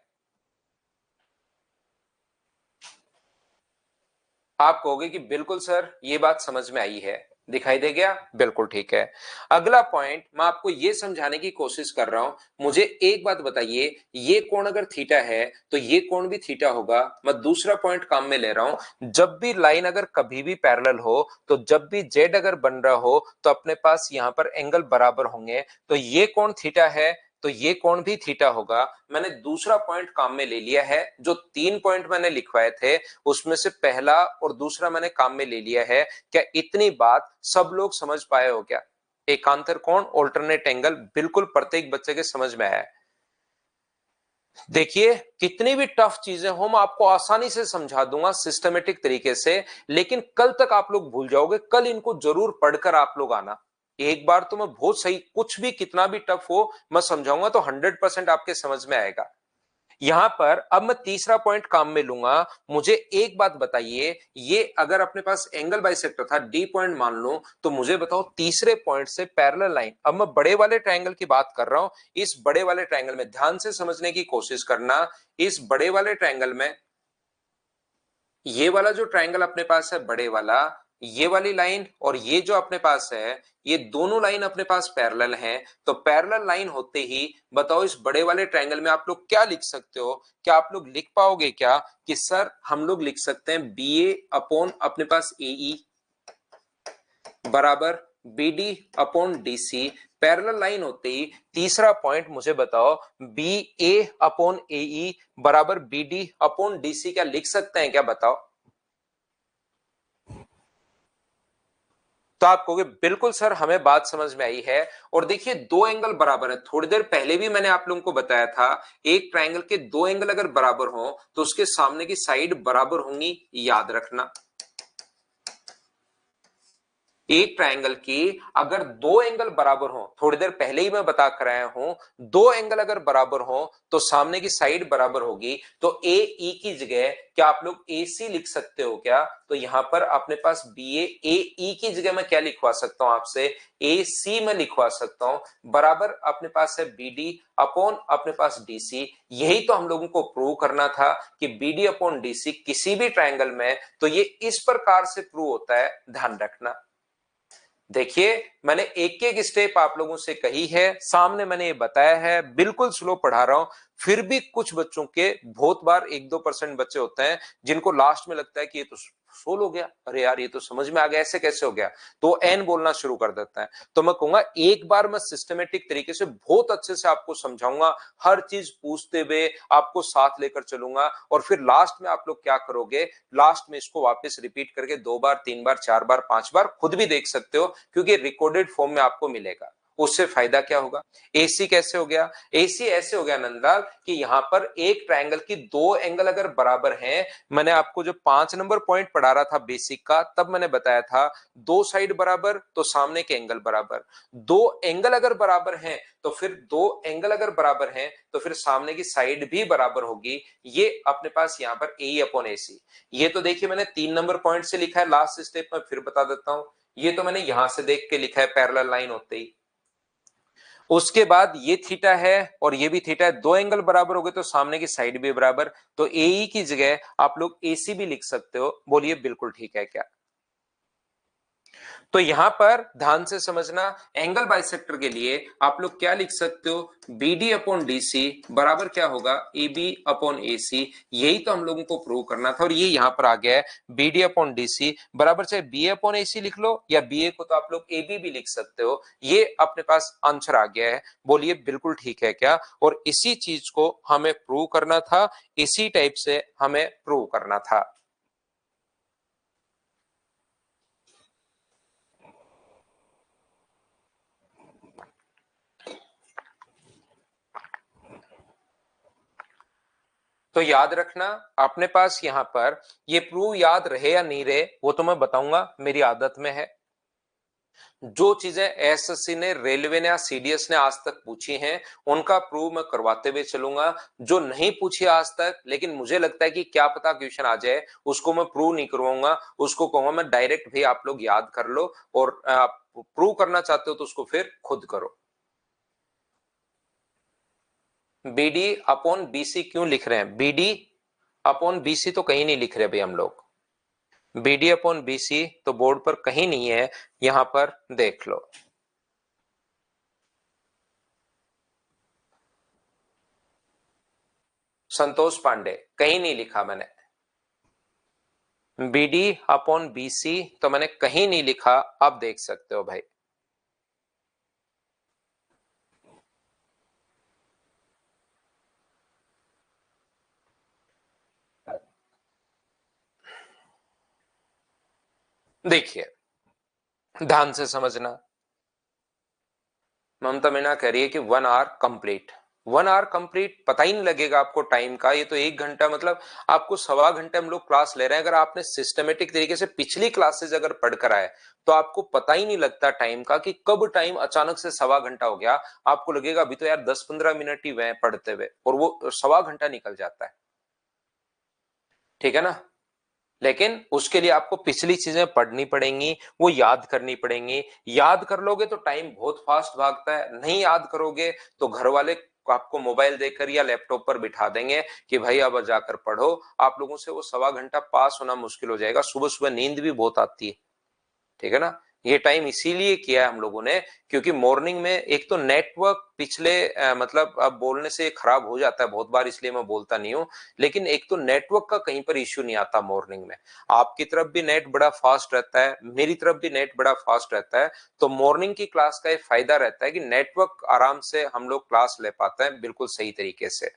आप कहोगे कि बिल्कुल सर ये बात समझ में आई है, दिखाई दे गया, बिल्कुल ठीक है। अगला पॉइंट मैं आपको ये समझाने की कोशिश कर रहा हूं। मुझे एक बात बताइए, ये कोण अगर थीटा है तो ये कोण भी थीटा होगा। मैं दूसरा पॉइंट काम में ले रहा हूं, जब भी लाइन अगर कभी भी पैरेलल हो, तो जब भी जेड अगर बन रहा हो तो अपने पास यहां पर एंगल बराबर होंगे। तो ये कोण थीटा है तो ये कोण भी थीटा होगा। मैंने दूसरा पॉइंट काम में ले लिया है। जो 3 पॉइंट मैंने लिखवाए थे उसमें से पहला और दूसरा मैंने काम में ले लिया है। क्या इतनी बात सब लोग समझ पाए हो क्या? एकांतर कोण, ऑल्टरनेट एंगल, बिल्कुल प्रत्येक बच्चे के समझ में आया। देखिए कितनी भी टफ चीजें हो मैं आपको आसानी से समझा दूंगा सिस्टमेटिक तरीके से, लेकिन कल तक आप लोग भूल जाओगे। कल इनको जरूर पढ़कर आप लोग आना। एक बार तो मैं बहुत सही, कुछ भी कितना भी टफ हो मैं समझाऊंगा तो 100% आपके समझ में आएगा। यहां पर अब मैं तीसरा पॉइंट काम में लूंगा। मुझे एक बात बताइए, ये अगर अपने पास एंगल बाइसेक्टर था, डी पॉइंट मान लो, तो मुझे बताओ तीसरे पॉइंट से पैरेलल लाइन, अब मैं बड़े वाले ट्रायंगल की बात कर रहा हूं। इस बड़े वाले ट्रायंगल में ध्यान से समझने की कोशिश करना। इस बड़े वाले ट्रायंगल में ये वाला जो ट्रायंगल अपने पास है बड़े वाला, ये वाली लाइन और ये जो अपने पास है, ये दोनों लाइन अपने पास पैरेलल हैं। तो पैरेलल लाइन होते ही बताओ इस बड़े वाले ट्रायंगल में आप लोग क्या लिख सकते हो? क्या आप लोग लिख पाओगे क्या कि सर हम लोग लिख सकते हैं बी ए अपॉन अपने पास ए ई बराबर B D upon D C. Parallel line होते ही तीसरा पॉइंट मुझे बताओ, B A upon A E बराबर B D upon D C, क्या लिख सकते हैं क्या? बताओ। तो आप कहोगे बिल्कुल सर हमें बात समझ में आई है। और देखिए दो एंगल बराबर है, थोड़ी देर पहले भी मैंने आप लोगों को बताया था एक ट्रायंगल के दो एंगल अगर बराबर हो तो उसके सामने की साइड बराबर होंगी, याद रखना। एक ट्रायंगल की अगर दो एंगल बराबर हो, थोड़ी देर पहले ही मैं बता कर आया हूं, दो एंगल अगर बराबर हो तो सामने की साइड बराबर होगी। तो ए ई की जगह क्या आप लोग ए सी लिख सकते हो क्या? तो यहां पर अपने पास बी ए ई की जगह मैं क्या लिखवा सकता हूं आपसे, ए सी में लिखवा सकता हूं, बराबर अपने पास है बी डी अपॉन अपने पास डी सी। यही तो हम लोगों को प्रूव करना था कि B D upon D C किसी भी ट्रायंगल में, तो ये इस प्रकार से प्रूव होता है, ध्यान रखना। देखिए मैंने एक एक स्टेप आप लोगों से कही है, सामने मैंने ये बताया है, बिल्कुल स्लो पढ़ा रहा हूं। फिर भी कुछ बच्चों के बहुत बार 1-2% बच्चे होते हैं जिनको लास्ट में लगता है कि ये तो सोल हो गया, अरे यार ये तो समझ में आ गया, ऐसे कैसे हो गया, तो एन बोलना शुरू कर देता है। तो मैं कहूंगा एक बार मैं सिस्टमेटिक तरीके से बहुत अच्छे से आपको समझाऊंगा, हर चीज पूछते हुए आपको साथ लेकर चलूंगा, और फिर लास्ट में आप लोग क्या करोगे, लास्ट में इसको वापस रिपीट करके 2 बार 3 बार 4 बार 5 बार खुद भी देख सकते हो, क्योंकि रिकॉर्डेड फॉर्म में आपको मिलेगा। उससे फायदा क्या होगा? एसी कैसे हो गया? एसी ऐसे हो गया नंदलाल कि यहां पर एक ट्रायंगल की दो एंगल अगर बराबर हैं, मैंने आपको जो 5 नंबर पॉइंट पढ़ा रहा था बेसिक का, तब मैंने बताया था दो साइड बराबर तो सामने के एंगल बराबर, दो एंगल अगर बराबर हैं तो फिर दो एंगल अगर बराबर हैं तो फिर सामने की साइड भी बराबर होगी। ये अपने पास यहां पर ए अपॉन ए सी। ये तो देखिए मैंने 3 नंबर पॉइंट से लिखा है, लास्ट स्टेप में फिर बता देता हूं, ये तो मैंने यहां से देख के लिखा है पैरेलल लाइन होते ही। उसके बाद ये थीटा है और ये भी थीटा है, दो एंगल बराबर हो गए तो सामने की साइड भी बराबर, तो ए की जगह आप लोग एसी भी लिख सकते हो। बोलिए बिल्कुल ठीक है क्या? तो यहां पर ध्यान से समझना, एंगल बाइसेक्टर के लिए आप लोग क्या लिख सकते हो, B D upon D C बराबर क्या होगा, ए बी अपॉन ए सी। यही तो हम लोगों को प्रूव करना था और ये यहां पर आ गया है, B D upon D C बराबर, चाहे बी ए अपॉन ए सी लिख लो या बी ए को तो आप लोग ए बी भी लिख सकते हो। ये अपने पास आंसर आ गया है। बोलिए बिल्कुल ठीक है क्या? और इसी चीज को हमें प्रूव करना था, इसी टाइप से हमें प्रूव करना था। तो याद रखना अपने पास यहां पर ये प्रूव याद रहे या नहीं रहे वो तो मैं बताऊंगा, मेरी आदत में है। जो चीजें एसएससी ने, रेलवे ने या सीडीएस ने आज तक पूछी हैं उनका प्रूव मैं करवाते हुए चलूंगा। जो नहीं पूछी आज तक लेकिन मुझे लगता है कि क्या पता क्वेश्चन आ जाए, उसको मैं प्रूव नहीं करवाऊंगा, उसको कहूंगा मैं डायरेक्ट भी आप लोग याद कर लो, और आप प्रूव करना चाहते हो तो उसको फिर खुद करो। बीडी अपॉन बीसी क्यों लिख रहे हैं? बीडी अपॉन बीसी तो कहीं नहीं लिख रहे भाई हम लोग, बीडी अपॉन बीसी तो बोर्ड पर कहीं नहीं है, यहां पर देख लो। संतोष पांडे, कहीं नहीं लिखा मैंने। बीडी अपॉन बीसी तो मैंने कहीं नहीं लिखा, आप देख सकते हो भाई। देखिए ध्यान से समझना, ममता मीना कह रही है कि 1 आवर कंप्लीट, 1 आवर कंप्लीट पता ही नहीं लगेगा आपको टाइम का, ये तो 1 घंटा, मतलब आपको सवा घंटे हम लोग क्लास ले रहे हैं। अगर आपने सिस्टमेटिक तरीके से पिछली क्लासेस अगर पढ़कर आए तो आपको पता ही नहीं लगता टाइम का कि कब टाइम अचानक से सवा घंटा हो गया। आपको लगेगा अभी तो यार 10-15 मिनट ही हुए पढ़ते हुए, और वो सवा घंटा निकल जाता है। ठीक है ना? लेकिन उसके लिए आपको पिछली चीजें पढ़नी पड़ेंगी, वो याद करनी पड़ेंगी। याद कर लोगे तो टाइम बहुत फास्ट भागता है, नहीं याद करोगे तो घर वाले आपको मोबाइल देकर या लैपटॉप पर बिठा देंगे कि भाई अब जाकर पढ़ो। आप लोगों से वो सवा घंटा पास होना मुश्किल हो जाएगा, सुबह सुबह नींद भी बहुत आती है। ठीक है ना? ये टाइम इसीलिए किया है हम लोगों ने क्योंकि मॉर्निंग में एक तो नेटवर्क पिछले मतलब अब बोलने से खराब हो जाता है बहुत बार, इसलिए मैं बोलता नहीं हूं, लेकिन एक तो नेटवर्क का कहीं पर इश्यू नहीं आता मॉर्निंग में। आपकी तरफ भी नेट बड़ा फास्ट रहता है, मेरी तरफ भी नेट बड़ा फास्ट रहता है, तो मॉर्निंग की क्लास का एक फायदा रहता है कि नेटवर्क आराम से हम लोग क्लास ले पाते हैं बिल्कुल सही तरीके से।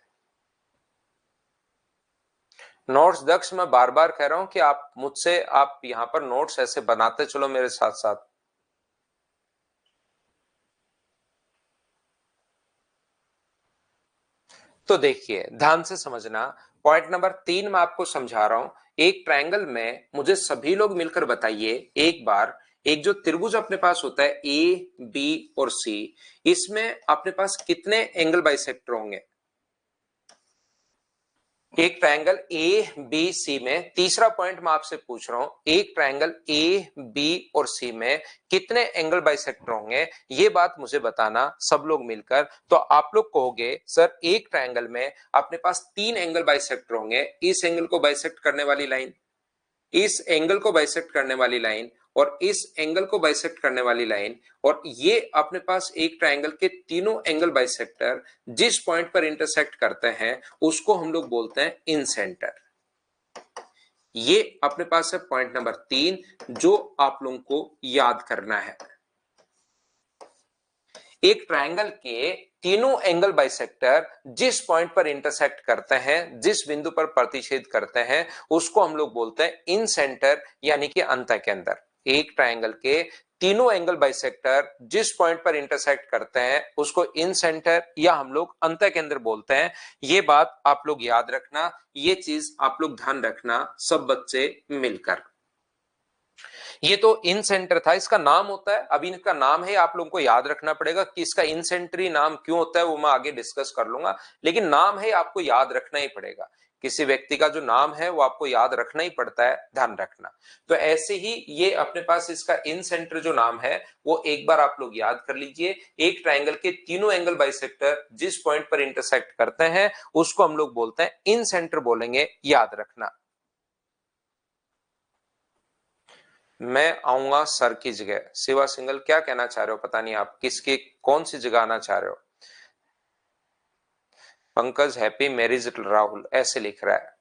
नोट्स दक्ष, मैं बार बार कह रहा हूं कि आप मुझसे, आप यहां पर नोट्स ऐसे बनाते चलो मेरे साथ साथ। तो देखिए ध्यान से समझना, पॉइंट नंबर 3 मैं आपको समझा रहा हूं। एक ट्रायंगल में मुझे सभी लोग मिलकर बताइए एक बार, एक जो त्रिभुज अपने पास होता है ए बी और सी, इसमें अपने पास कितने एंगल बाइसेक्टर होंगे? एक ट्रायंगल ए बी सी में, तीसरा पॉइंट मैं आपसे पूछ रहा हूं, एक ट्रायंगल ए बी और सी में कितने एंगल बाइसेक्टर होंगे? ये बात मुझे बताना सब लोग मिलकर। तो आप लोग कहोगे सर एक ट्रायंगल में अपने पास 3 एंगल बाइसेक्टर होंगे, इस एंगल को बाइसेक्ट करने वाली लाइन, इस एंगल को बाइसेक्ट करने वाली लाइन, और इस एंगल को बाइसेक्ट करने वाली लाइन, और ये अपने पास एक ट्रायंगल के तीनों एंगल बाइसेक्टर जिस पॉइंट पर इंटरसेक्ट करते हैं उसको हम लोग बोलते हैं इन सेंटर। ये अपने पास है पॉइंट नंबर 3 जो आप लोगों को याद करना है। एक ट्रायंगल के तीनों एंगल बाइसेक्टर जिस पॉइंट पर इंटरसेक्ट करते हैं, जिस बिंदु पर प्रतिच्छेद करते हैं, उसको हम लोग बोलते हैं इन सेंटर, यानी कि अंत केंद्र। एक ट्रायंगल के तीनों एंगल बाइसेक्टर जिस पॉइंट पर इंटरसेक्ट करते हैं उसको इन सेंटर या हम लोग अंत केंद्र बोलते हैं। ये बात आप लोग याद रखना, ये चीज आप लोग ध्यान रखना सब बच्चे मिलकर। ये तो इन सेंटर था, इसका नाम होता है, अभी इनका नाम है, आप लोगों को याद रखना पड़ेगा कि इसका इन सेंटरी नाम क्यों होता है, वो मैं आगे डिस्कस कर लूंगा, लेकिन नाम है आपको याद रखना ही पड़ेगा। किसी व्यक्ति का जो नाम है वो आपको याद रखना ही पड़ता है, ध्यान रखना। तो ऐसे ही ये अपने पास इसका इन सेंटर जो नाम है वो एक बार आप लोग याद कर लीजिए। एक ट्राइंगल के तीनों एंगल बाइसेक्टर जिस पॉइंट पर इंटरसेक्ट करते हैं उसको हम लोग बोलते हैं इन सेंटर बोलेंगे, याद रखना। मैं आऊंगा सर की जगह। शिवा सिंगल क्या कहना चाह रहे हो, पता नहीं आप किसकी कौन सी जगह आना चाह रहे हो? पंकज हैप्पी मैरिज राहुल ऐसे लिख रहा है।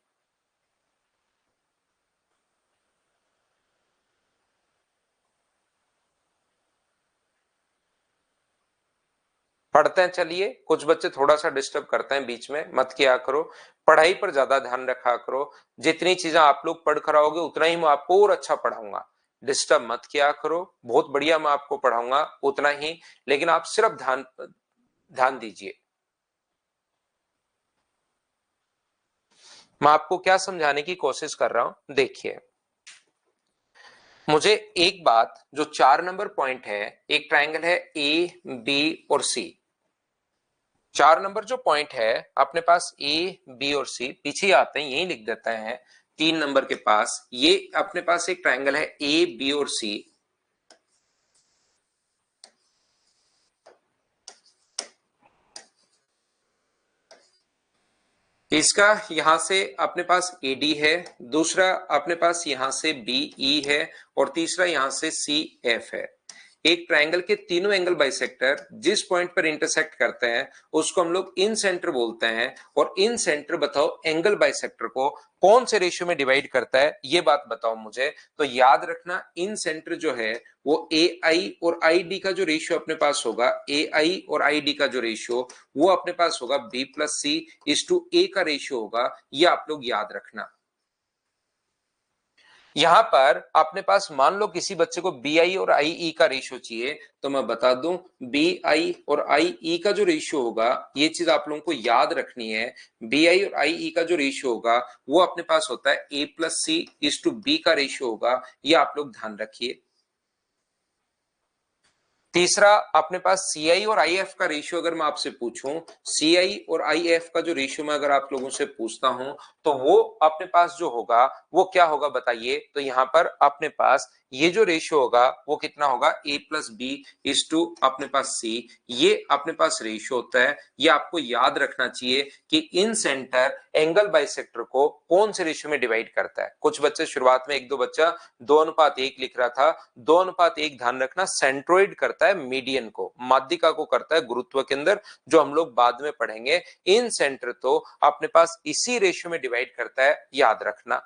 पढ़ते हैं, चलिए। कुछ बच्चे थोड़ा सा डिस्टर्ब करते हैं बीच में, मत किया करो। पढ़ाई पर ज्यादा ध्यान रखा करो। जितनी चीजें आप लोग पढ़ कर आओगे उतना ही मैं आपको और अच्छा पढ़ाऊंगा। डिस्टर्ब मत किया करो, बहुत बढ़िया मैं आपको पढ़ाऊंगा उतना ही, लेकिन आप सिर्फ ध्यान ध्यान दीजिए। मैं आपको क्या समझाने की कोशिश कर रहा हूं, देखिए। मुझे एक बात, जो 4 नंबर पॉइंट है, एक ट्रायंगल है ए बी और सी। 4 नंबर जो पॉइंट है अपने पास ए बी और सी, पीछे आते हैं यही लिख देते हैं। 3 नंबर के पास ये अपने पास एक ट्रायंगल है ए बी और सी। इसका यहां से अपने पास एडी है, दूसरा अपने पास यहां से बीई है, और तीसरा यहां से सी एफ है। एक ट्रायंगल के तीनों एंगल बाइसेक्टर जिस पॉइंट पर इंटरसेक्ट करते हैं उसको हम लोग इन सेंटर बोलते हैं। और इन सेंटर बताओ एंगल बाइसेक्टर को कौन से रेशियो में डिवाइड करता है, ये बात बताओ मुझे। तो याद रखना इन सेंटर जो है वो ए आई और आई डी का जो रेशियो अपने पास होगा, ए आई और आई डी का जो रेशियो वो अपने पास होगा b plus c is to a का रेशियो होगा, ये आप लोग याद रखना। यहां पर अपने पास मान लो किसी बच्चे को बी आई और आई ई का रेशियो चाहिए, तो मैं बता दूं बी आई और आई ई का जो रेशियो होगा, ये चीज आप लोगों को याद रखनी है। बी आई और आई ई का जो रेशियो होगा वो अपने पास होता है a plus c is to b का रेशियो होगा, ये आप लोग ध्यान रखिए। तीसरा अपने पास सी आई और आई एफ का रेशियो अगर मैं आपसे पूछूं, सी आई और आई एफ का जो रेशियो मैं अगर आप लोगों से पूछता हूं, तो वो अपने पास जो होगा वो क्या होगा बताइए। तो यहां पर अपने पास ये जो रेशियो होगा वो कितना होगा, ए प्लस बी इज टू अपने पास सी, ये अपने पास रेशियो होता है। ये आपको याद रखना चाहिए कि इन सेंटर एंगल बाइसेक्टर को कौन से रेशियो में डिवाइड करता है। कुछ बच्चे शुरुआत में, एक दो बच्चा 2:1 लिख रहा था। 2:1 ध्यान रखना सेंट्रोइड करता है मीडियन को, माध्यिका को करता है गुरुत्व के अंदर, जो हम लोग बाद में पढ़ेंगे। इन सेंटर तो अपने पास इसी रेशियो में डिवाइड करता है, याद रखना।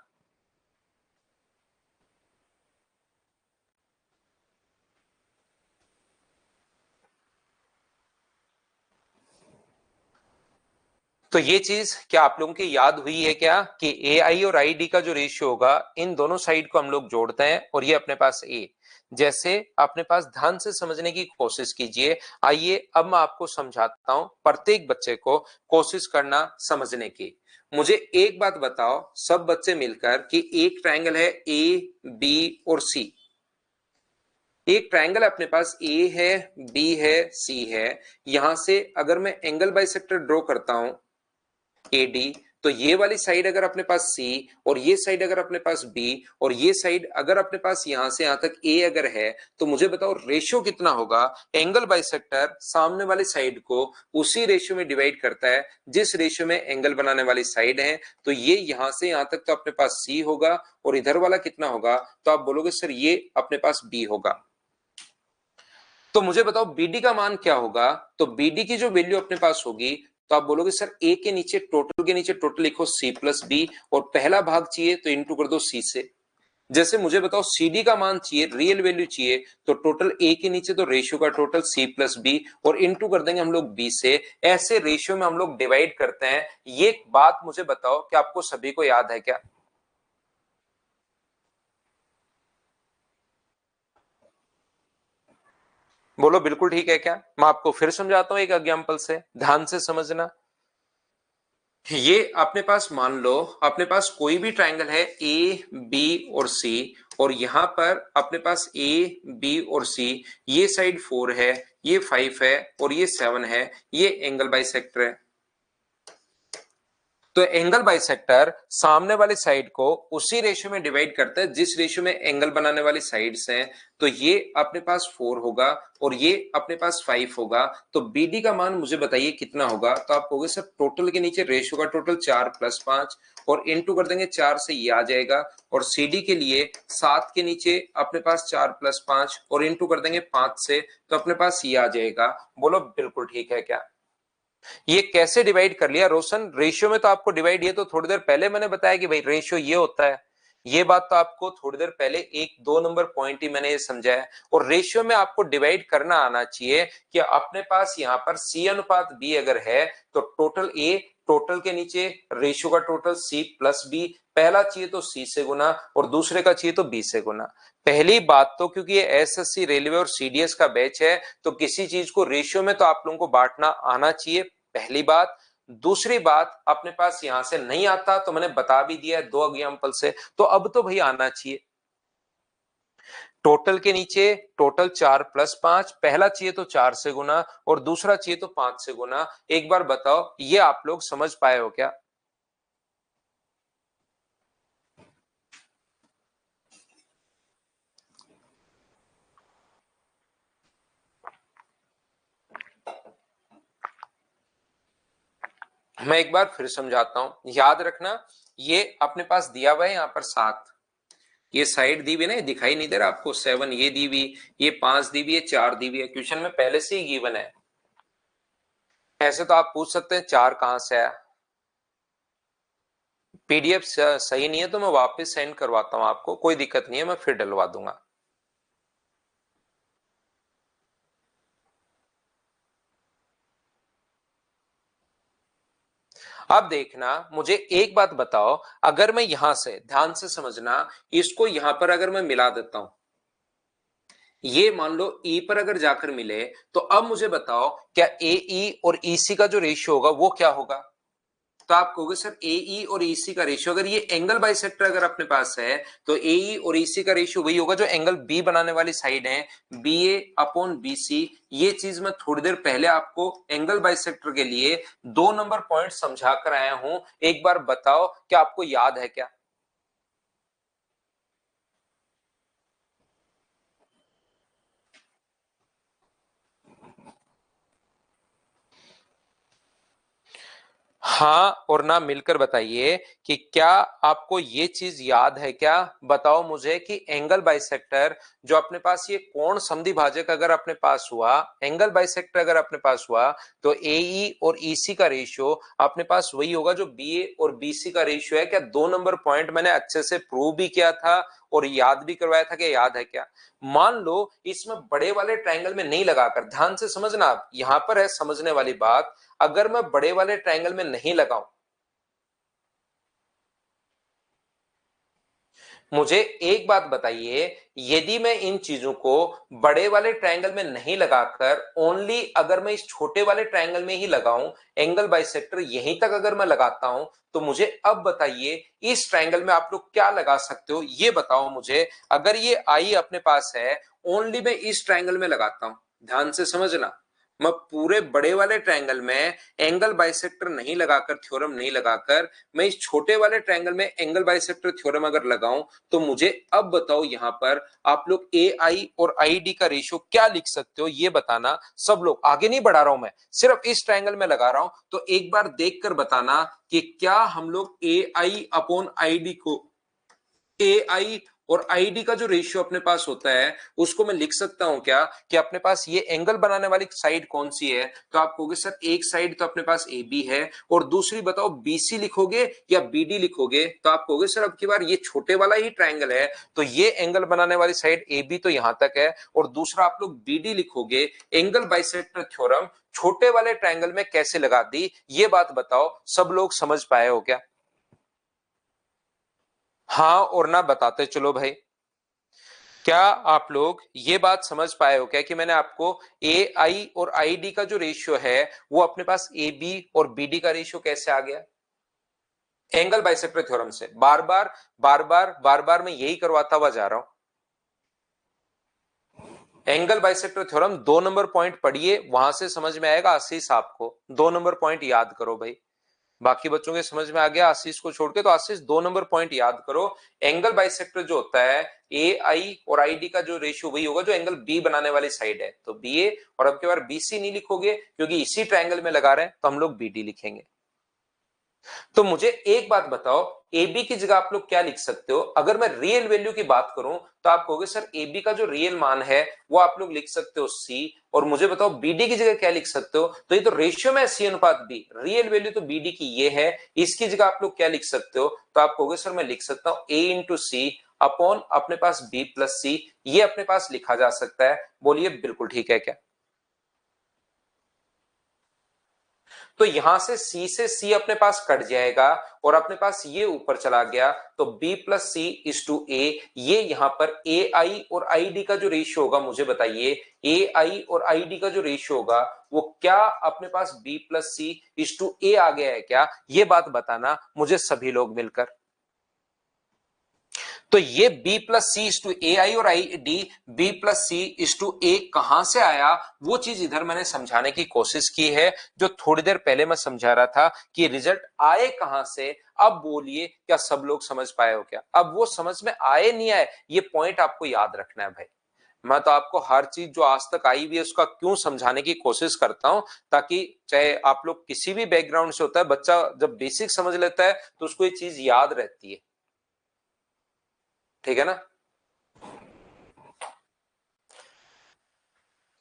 तो ये चीज क्या आप लोगों की याद हुई है क्या कि ए आई और आई डी का जो रेशियो होगा इन दोनों साइड को हम लोग जोड़ते हैं और ये अपने पास ए, जैसे अपने पास ध्यान से समझने की कोशिश कीजिए। आइए अब मैं आपको समझाता हूं, प्रत्येक बच्चे को कोशिश करना समझने की। मुझे एक बात बताओ सब बच्चे मिलकर कि एक ट्रायंगल है ए बी और सी। एक ट्रायंगल अपने पास ए है, बी है, सी है। यहां से अगर मैं एंगल बाइसेक्टर ड्रॉ करता हूं एडी, तो ये वाली साइड अगर अपने पास सी और ये साइड अगर अपने पास बी और ये साइड अगर अपने पास यहां से यहां तक ए अगर है, तो मुझे बताओ रेशियो कितना होगा। एंगल बाइसेक्टर सामने वाली साइड को उसी रेशियो में डिवाइड करता है जिस रेशियो में एंगल बनाने वाली साइड है। तो ये यहां से यहां तक तो अपने पास सी होगा और इधर वाला कितना होगा, तो आप बोलोगे सर ये अपने पास बी होगा। तो मुझे बताओ बीडी का मान क्या होगा। तो बीडी की जो वैल्यू अपने पास होगी, तो आप बोलोगे सर ए के नीचे टोटल के नीचे टोटल लिखो सी प्लस बी और पहला भाग चाहिए तो इंटू कर दो सी से। जैसे मुझे बताओ सीडी का मान चाहिए, रियल वैल्यू चाहिए, तो टोटल ए के नीचे तो रेशियो का टोटल सी प्लस बी और इंटू कर देंगे हम लोग बी से। ऐसे रेशियो में हम लोग डिवाइड करते हैं। ये बात मुझे बताओ कि आपको सभी को याद है क्या। बोलो बिल्कुल ठीक है क्या। मैं आपको फिर समझाता हूं एक एग्जांपल से, ध्यान से समझना। ये अपने पास मान लो अपने पास कोई भी ट्रायंगल है ए बी और सी, और यहां पर अपने पास ए बी और सी, ये साइड 4 है, ये 5 है और ये 7 है, ये एंगल बाइसेक्टर है। तो एंगल बाइसेक्टर सामने वाली साइड को उसी रेशियो में डिवाइड करता है जिस रेशियो में एंगल बनाने वाली साइड्स हैं। तो ये अपने पास 4 होगा और ये अपने पास 5 होगा। तो बीडी का मान मुझे बताइए कितना होगा। तो आप कहोगे सर टोटल के नीचे रेशियो का टोटल 4 प्लस 5 और इंटू कर देंगे 4 से, ये आ जाएगा। और सीडी के लिए 7 के नीचे अपने पास 4 प्लस 5 और इंटू कर देंगे 5 से, तो अपने पास ये आ जाएगा। बोलो बिल्कुल ठीक है क्या। ये कैसे डिवाइड कर लिया रोशन। रेशियो में तो आपको डिवाइड, ये तो थोड़ी देर पहले मैंने बताया कि भाई रेशियो ये होता है। ये बात तो आपको थोड़ी देर पहले एक दो नंबर पॉइंट ही मैंने ये समझाया। और रेशियो में आपको डिवाइड करना आना चाहिए कि अपने पास यहाँ पर सी अनुपात बी अगर है तो टोटल ए, टोटल के नीचे रेशियो का टोटल सी प्लस बी। पहला चाहिए तो सी से गुना और दूसरे का चाहिए तो बी से गुना। पहली बात तो क्योंकि ये एसएससी रेलवे और सीडीएस का बैच है, तो किसी चीज को रेशियो में तो आप लोगों को बांटना आना चाहिए, पहली बात। दूसरी बात अपने पास यहां से नहीं आता तो मैंने बता भी दिया है 2 एग्जांपल से, तो अब तो भाई आना चाहिए। टोटल के नीचे टोटल 4 प्लस 5, पहला चाहिए तो 4 से गुना और दूसरा चाहिए तो 5 से गुना। एक बार बताओ ये आप लोग समझ पाए हो क्या। मैं एक बार फिर समझाता हूं, याद रखना। ये अपने पास दिया हुआ है यहाँ पर 7, ये साइड दी हुई ना, दिखाई नहीं दे रहा आपको। 7 ये दी हुई, ये 5 दी हुई है, 4 दी हुई है, क्वेश्चन में पहले से ही गिवन है। ऐसे तो आप पूछ सकते हैं 4 कहां से आया। पीडीएफ सही नहीं है तो मैं वापस सेंड करवाता हूं आपको, कोई दिक्कत नहीं है, मैं फिर डलवा दूंगा। अब देखना, मुझे एक बात बताओ, अगर मैं यहां से ध्यान से समझना, इसको यहां पर अगर मैं मिला देता हूं, ये मान लो ई पर अगर जाकर मिले, तो अब मुझे बताओ क्या ए ई और ई सी का जो रेशियो होगा वो क्या होगा। तो आप कहोगे सर ए ई और ईसी का रेशियो, अगर ये एंगल बाइसेक्टर अगर अपने पास है तो ए ई और ईसी का रेशियो वही होगा जो एंगल बी बनाने वाली साइड है, बी ए अपॉन बी सी। ये चीज मैं थोड़ी देर पहले आपको एंगल बाइसेक्टर के लिए 2 नंबर पॉइंट समझा कर आया हूं। एक बार बताओ क्या आपको याद है क्या। हाँ और ना मिलकर बताइए कि क्या आपको ये चीज याद है क्या। बताओ मुझे कि एंगल बाइसेक्टर जो अपने पास ये कोण समद्विभाजक अगर अपने पास हुआ, एंगल बाइसेक्टर अगर अपने पास हुआ, तो एई और ईसी का रेशियो अपने पास वही होगा जो बीए और बीसी का रेशियो है। क्या 2 नंबर पॉइंट मैंने अच्छे से प्रूव भी किया था और याद भी करवाया था कि याद है क्या? मान लो इसमें बड़े वाले ट्रायंगल में नहीं लगाकर, ध्यान से समझना, आप यहां पर है समझने वाली बात, अगर मैं बड़े वाले ट्रायंगल में नहीं लगाऊं, मुझे एक बात बताइए, यदि मैं इन चीजों को बड़े वाले ट्रायंगल में नहीं लगाकर ओनली अगर मैं इस छोटे वाले ट्रायंगल में ही लगाऊं, एंगल बाइसेक्टर यहीं तक अगर मैं लगाता हूं, तो मुझे अब बताइए इस ट्रायंगल में आप लोग क्या लगा सकते हो, ये बताओ मुझे। अगर ये आई अपने पास है, ओनली मैं इस ट्रायंगल में लगाता हूं, ध्यान से समझना, मैं पूरे बड़े वाले ट्रायंगल में एंगल बाइसेक्टर नहीं लगाकर, थ्योरम नहीं लगाकर, मैं इस छोटे वाले ट्रायंगल में एंगल बाइसेक्टर थ्योरम अगर लगाऊं, तो मुझे अब बताओ यहां पर आप लोग ए आई और आई डी का रेशियो क्या लिख सकते हो, ये बताना। सब लोग, आगे नहीं बढ़ा रहा हूं मैं, सिर्फ इस ट्रायंगल में लगा रहा हूं, तो एक बार देखकर बताना कि क्या हम लोग ए आई अपॉन आई डी को, ए आई और आई डी का जो रेशियो अपने पास होता है उसको मैं लिख सकता हूं क्या, कि अपने पास ये एंगल बनाने वाली साइड कौन सी है? तो आप कहोगे सर एक साइड तो अपने पास ए बी है, और दूसरी बताओ बी सी लिखोगे या बी डी लिखोगे? तो आप कहोगे सर अब की बार ये छोटे वाला ही ट्रायंगल है, तो ये एंगल बनाने वाली साइड ए बी तो यहां तक है, और दूसरा आप लोग बी डी लिखोगे। एंगल बाइसेक्टर थ्योरम छोटे वाले ट्रायंगल में कैसे लगा दी, ये बात बताओ। सब लोग समझ पाए हो क्या? हाँ और ना बताते चलो भाई। क्या आप लोग ये बात समझ पाए हो क्या कि मैंने आपको ए आई और आई डी का जो रेशियो है वो अपने पास ए बी और बी डी का रेशियो कैसे आ गया? एंगल बाइसेक्टर थ्योरम से। बार बार मैं यही करवाता हुआ जा रहा हूं। Angle bisector theorem 2 number point पढ़िए, वहां से समझ में आएगा आशीष आपको। 2 नंबर पॉइंट याद करो भाई, बाकी बच्चों के समझ में आ गया आशीष को छोड़ के, तो आशीष 2 नंबर पॉइंट याद करो। एंगल बाइसेक्टर जो होता है, ए आई और आई डी का जो रेशियो वही होगा जो एंगल बी बनाने वाली साइड है, तो बी ए, और अब की बार बी सी नहीं लिखोगे क्योंकि इसी ट्रायंगल में लगा रहे हैं, तो हम लोग बी डी लिखेंगे। तो मुझे एक बात बताओ, ए बी की जगह आप लोग क्या लिख सकते हो? अगर मैं रियल वैल्यू की बात करूं तो आप कहोगे सर ए बी का जो रियल मान है वो आप लोग लिख सकते हो सी, और मुझे बताओ बी डी की जगह क्या लिख सकते हो? तो ये तो रेशियो में सी अनुपात बी, रियल वैल्यू तो बी डी की ये है, इसकी जगह आप लोग क्या लिख सकते हो? तो आप कहोगे सर मैं लिख सकता हूं ए इंटू सी अपॉन अपने पास बी प्लस सी, ये अपने पास लिखा जा सकता है। बोलिए बिल्कुल ठीक है क्या? तो यहां से सी अपने पास कट जाएगा और अपने पास ये ऊपर चला गया, तो b plus c is to a. ये यहां पर ए आई और आई डी का जो रेशियो होगा, मुझे बताइए ए आई और आई डी का जो रेशियो होगा वो क्या अपने पास b plus c is to a आ गया है क्या? ये बात बताना मुझे सभी लोग मिलकर। तो ये b plus c is to a i और i d, b plus c is to a कहां से आया, वो चीज इधर मैंने समझाने की कोशिश की है, जो थोड़ी देर पहले मैं समझा रहा था कि रिजल्ट आए कहां से। अब बोलिए क्या सब लोग समझ पाए हो क्या? अब वो समझ में आए नहीं आए, ये पॉइंट आपको याद रखना है भाई। मैं तो आपको हर चीज जो आज तक आई हुई है उसका क्यों समझाने की कोशिश करता हूं, ताकि चाहे आप लोग किसी भी बैकग्राउंड से होता है, बच्चा जब बेसिक समझ लेता है तो उसको ये चीज याद रहती है। ठीक है ना?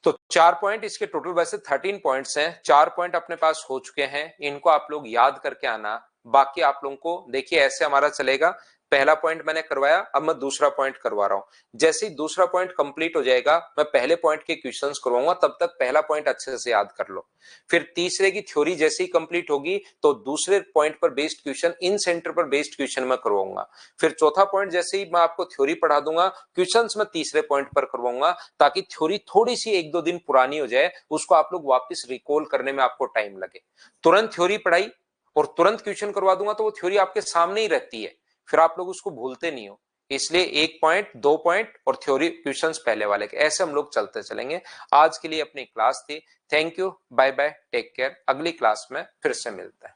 तो 4 पॉइंट, इसके टोटल वैसे 13 पॉइंट्स हैं, 4 पॉइंट अपने पास हो चुके हैं, इनको आप लोग याद करके आना। बाकी आप लोगों को देखिए ऐसे हमारा चलेगा, पहला पॉइंट मैंने करवाया, अब मैं दूसरा पॉइंट करवा रहा हूं। जैसे ही दूसरा पॉइंट कंप्लीट हो जाएगा मैं पहले पॉइंट के क्वेश्चंस करवाऊंगा, तब तक पहला पॉइंट अच्छे से याद कर लो। फिर तीसरे की थ्योरी जैसे ही कंप्लीट होगी तो दूसरे पॉइंट पर बेस्ड क्वेश्चन, इन सेंटर पर बेस्ड क्वेश्चन मैं करवाऊंगा। फिर चौथा पॉइंट जैसे ही मैं आपको थ्योरी पढ़ा दूंगा, क्वेश्चंस मैं तीसरे पॉइंट पर करवाऊंगा, ताकि थ्योरी थोड़ी सी 1-2 दिन पुरानी हो जाए, उसको आप लोग वापस रिकॉल करने में आपको टाइम लगे। तुरंत थ्योरी पढ़ाई और तुरंत क्वेश्चन करवा दूंगा तो वो थ्योरी आपके सामने ही रहती है, फिर आप लोग उसको भूलते नहीं हो। इसलिए 1 पॉइंट, 2 पॉइंट और थ्योरी क्वेश्चंस पहले वाले के, ऐसे हम लोग चलते चलेंगे। आज के लिए अपनी क्लास थी। Thank you, bye bye, take care. अगली क्लास में फिर से मिलते हैं।